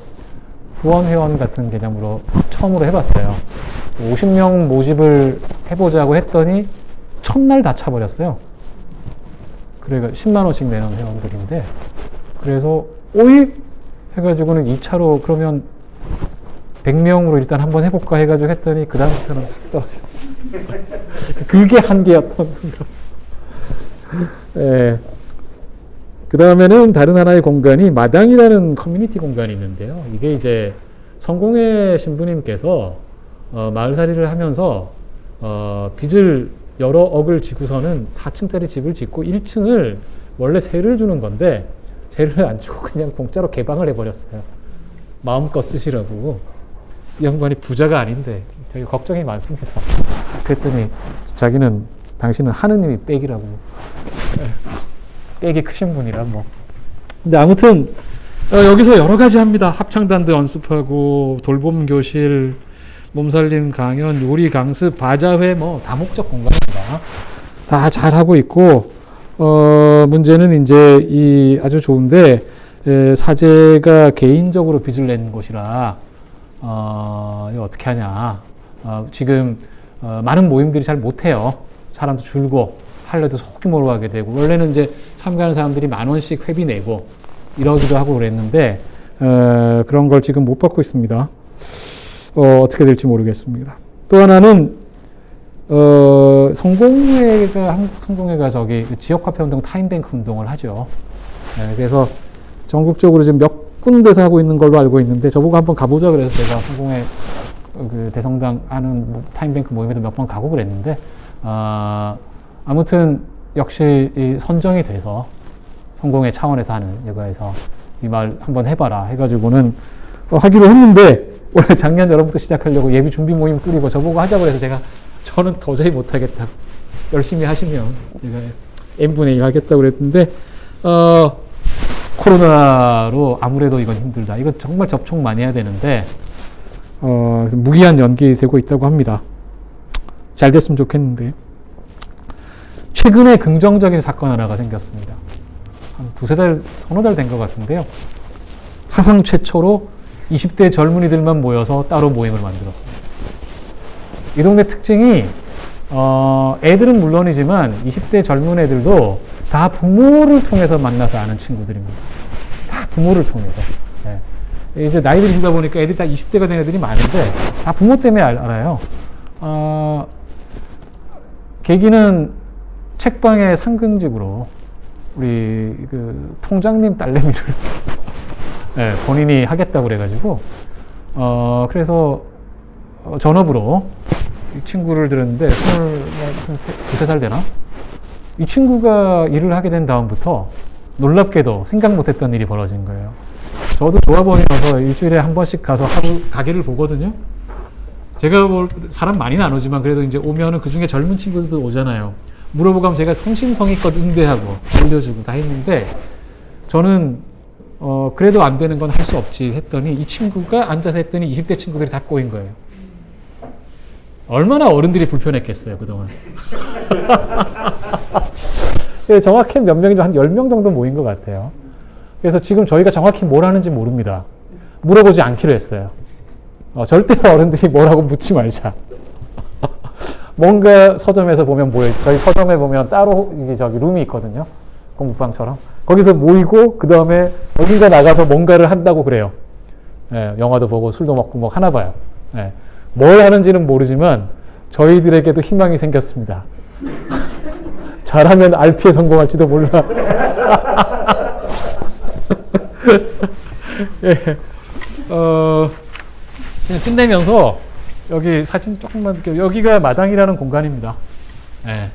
후원회원 같은 개념으로 처음으로 해봤어요. 50명 모집을 해보자고 했더니 첫날 다 차버렸어요. 그래가 10만 원씩 내는 회원들인데 그래서 오이 해가지고는 2차로 그러면 100명으로 일단 한번 해볼까 해가지고 했더니 그 다음부터는 확 떨어졌어요. 그게 한계였던 거. 예. 그 다음에는 다른 하나의 공간이 마당이라는 커뮤니티 공간이 있는데요. 이게 이제 성공회 신부님께서 마을살이를 하면서 빚을 여러 억을 지고서는 4층짜리 집을 짓고 1층을 원래 세를 주는 건데 세를 안 주고 그냥 공짜로 개방을 해버렸어요. 마음껏 쓰시라고. 이 양반이 부자가 아닌데 되게 걱정이 많습니다. 그랬더니 자기는 당신은 하느님이 빽이라고. 빽이 크신 분이라 뭐. 근데 아무튼 여기서 여러 가지 합니다. 합창단도 연습하고 돌봄 교실, 몸살림 강연, 요리 강습, 바자회 뭐 다목적 공간입니다. 다 잘하고 있고 문제는 이제 이 아주 좋은데 사제가 개인적으로 빚을 낸 곳이라 이거 어떻게 하냐. 지금 많은 모임들이 잘 못해요. 사람도 줄고 하려도 소규모로 하게 되고 원래는 이제 참가하는 사람들이 10,000원씩 회비 내고 이러기도 하고 그랬는데 그런 걸 지금 못 받고 있습니다. 어떻게 될지 모르겠습니다. 또 하나는 성공회가 한국 성공회가 저기 지역화폐운동 타임뱅크 운동을 하죠. 그래서 전국적으로 지금 몇 군데서 하고 있는 걸로 알고 있는데 저보고 한번 가보자 그래서 제가 성공회 그 대성당 하는 타임뱅크 모임에도 몇 번 가고 그랬는데 아무튼 역시 이 선정이 돼서 성공회 차원에서 하는 여가에서 이 말 한번 해봐라 해가지고는 하기로 했는데 원래 작년 여름부터 시작하려고 예비 준비 모임 꾸리고 저보고 하자고 해서 저는 도저히 못하겠다. 열심히 하시면 제가 n분의 1 하겠다고 그랬는데 코로나로 아무래도 이건 힘들다. 이건 정말 접촉 많이 해야 되는데 무기한 연기되고 있다고 합니다. 잘 됐으면 좋겠는데 최근에 긍정적인 사건 하나가 생겼습니다. 한 두세 달, 서너 달 된 것 같은데요. 사상 최초로 20대 젊은이들만 모여서 따로 모임을 만들었습니다. 이 동네 특징이 애들은 물론이지만 20대 젊은 애들도 다 부모를 통해서 만나서 아는 친구들입니다. 다 부모를 통해서. 네. 이제 나이 들다 보니까 애들이 다 20대가 된 애들이 많은데 다 부모 때문에 알아요. 계기는 책방의 상근집으로 우리 그 통장님 딸내미를 네, 본인이 하겠다고 그래가지고 그래서 전업으로 이 친구를 들었는데 23살 되나? 이 친구가 일을 하게 된 다음부터 놀랍게도 생각 못했던 일이 벌어진 거예요. 저도 조합원이어서 일주일에 한 번씩 가서 하루 가게를 보거든요. 제가 사람 많이는 안 오지만 그래도 이제 오면은 그 중에 젊은 친구들도 오잖아요. 물어보고 하면 제가 성심성의껏 응대하고 알려주고 다 했는데 저는 그래도 안 되는 건 할 수 없지 했더니 이 친구가 앉아서 했더니 20대 친구들이 다 꼬인 거예요. 얼마나 어른들이 불편했겠어요, 그동안. 정확히 몇 명이죠? 한 10명 정도 모인 것 같아요. 그래서 지금 저희가 정확히 뭘 하는지 모릅니다. 물어보지 않기로 했어요. 절대 어른들이 뭐라고 묻지 말자. 뭔가 서점에서 보면 저희 서점에 보면 따로 저기 룸이 있거든요. 공부방처럼. 거기서 모이고 그 다음에 어딘가 나가서 뭔가를 한다고 그래요. 예, 영화도 보고 술도 먹고 뭐 하나 봐요. 예, 뭘 하는지는 모르지만 저희들에게도 희망이 생겼습니다. 잘하면 RP에 성공할지도 몰라. 예, 그냥 끝내면서 여기 사진 조금만 여기가 마당이라는 공간입니다. 예,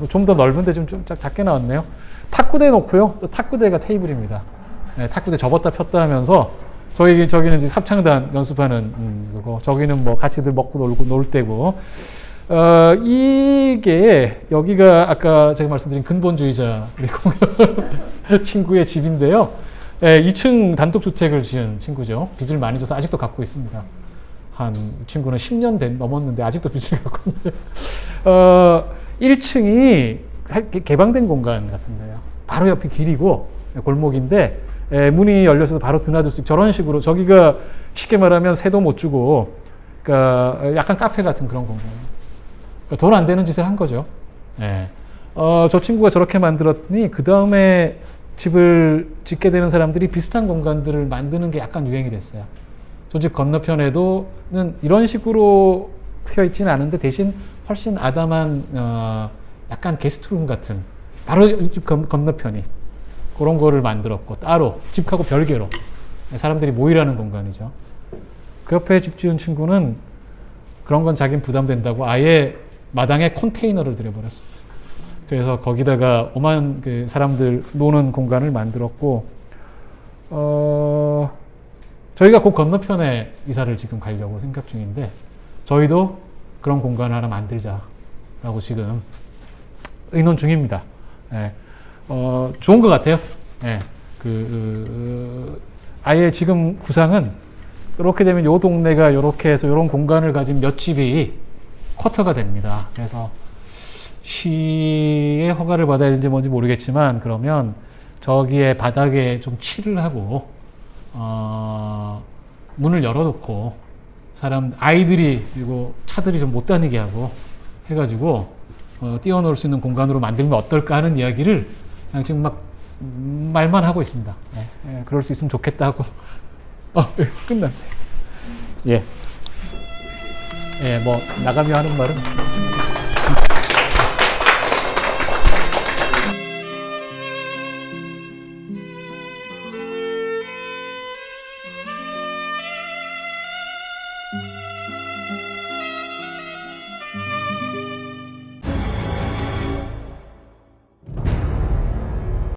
좀 더 넓은데 좀 작게 나왔네요. 탁구대 놓고요. 탁구대가 테이블입니다. 네, 탁구대 접었다 폈다 하면서 저기는 이제 합창단 연습하는 그거, 저기는 뭐 같이들 먹고 놀고 놀 때고. 이게 여기가 아까 제가 말씀드린 근본주의자 우리 친구의 집인데요. 2층 단독주택을 지은 친구죠. 빚을 많이 져서 아직도 갖고 있습니다. 친구는 10년 넘었는데 아직도 빚을 갖고 있는데 1층이 개방된 공간 같은데요. 바로 옆이 길이고 골목인데 문이 열려서 바로 드나들 수 있고 저런 식으로 저기가 쉽게 말하면 새도 못 주고 그러니까 약간 카페 같은 그런 공간이에요. 그러니까 돈 안 되는 짓을 한 거죠. 저 친구가 저렇게 만들었더니 그 다음에 집을 짓게 되는 사람들이 비슷한 공간들을 만드는 게 약간 유행이 됐어요. 저 집 건너편에도는 이런 식으로 트여 있지는 않은데 대신 훨씬 아담한 약간 게스트룸 같은 바로 집 건너편이 그런 거를 만들었고 따로 집하고 별개로 사람들이 모이라는 공간이죠. 그 옆에 집 지은 친구는 그런 건 자기는 부담된다고 아예 마당에 컨테이너를 들여버렸습니다. 그래서 거기다가 오만 그 사람들 노는 공간을 만들었고 저희가 그 건너편에 이사를 지금 가려고 생각 중인데 저희도 그런 공간을 하나 만들자라고 지금 의논 중입니다. 좋은 것 같아요. 아예 지금 구상은 이렇게 되면 요 동네가 이렇게 해서 이런 공간을 가진 몇 집이 쿼터가 됩니다. 그래서 시의 허가를 받아야 되는지 뭔지 모르겠지만 그러면 저기에 바닥에 좀 칠을 하고 문을 열어놓고 아이들이 그리고 차들이 좀 못 다니게 하고 해가지고 뛰어놀 수 있는 공간으로 만들면 어떨까 하는 이야기를 그냥 지금 막 말만 하고 있습니다. 그럴 수 있으면 좋겠다 하고 끝났네. 뭐 나가며 하는 말은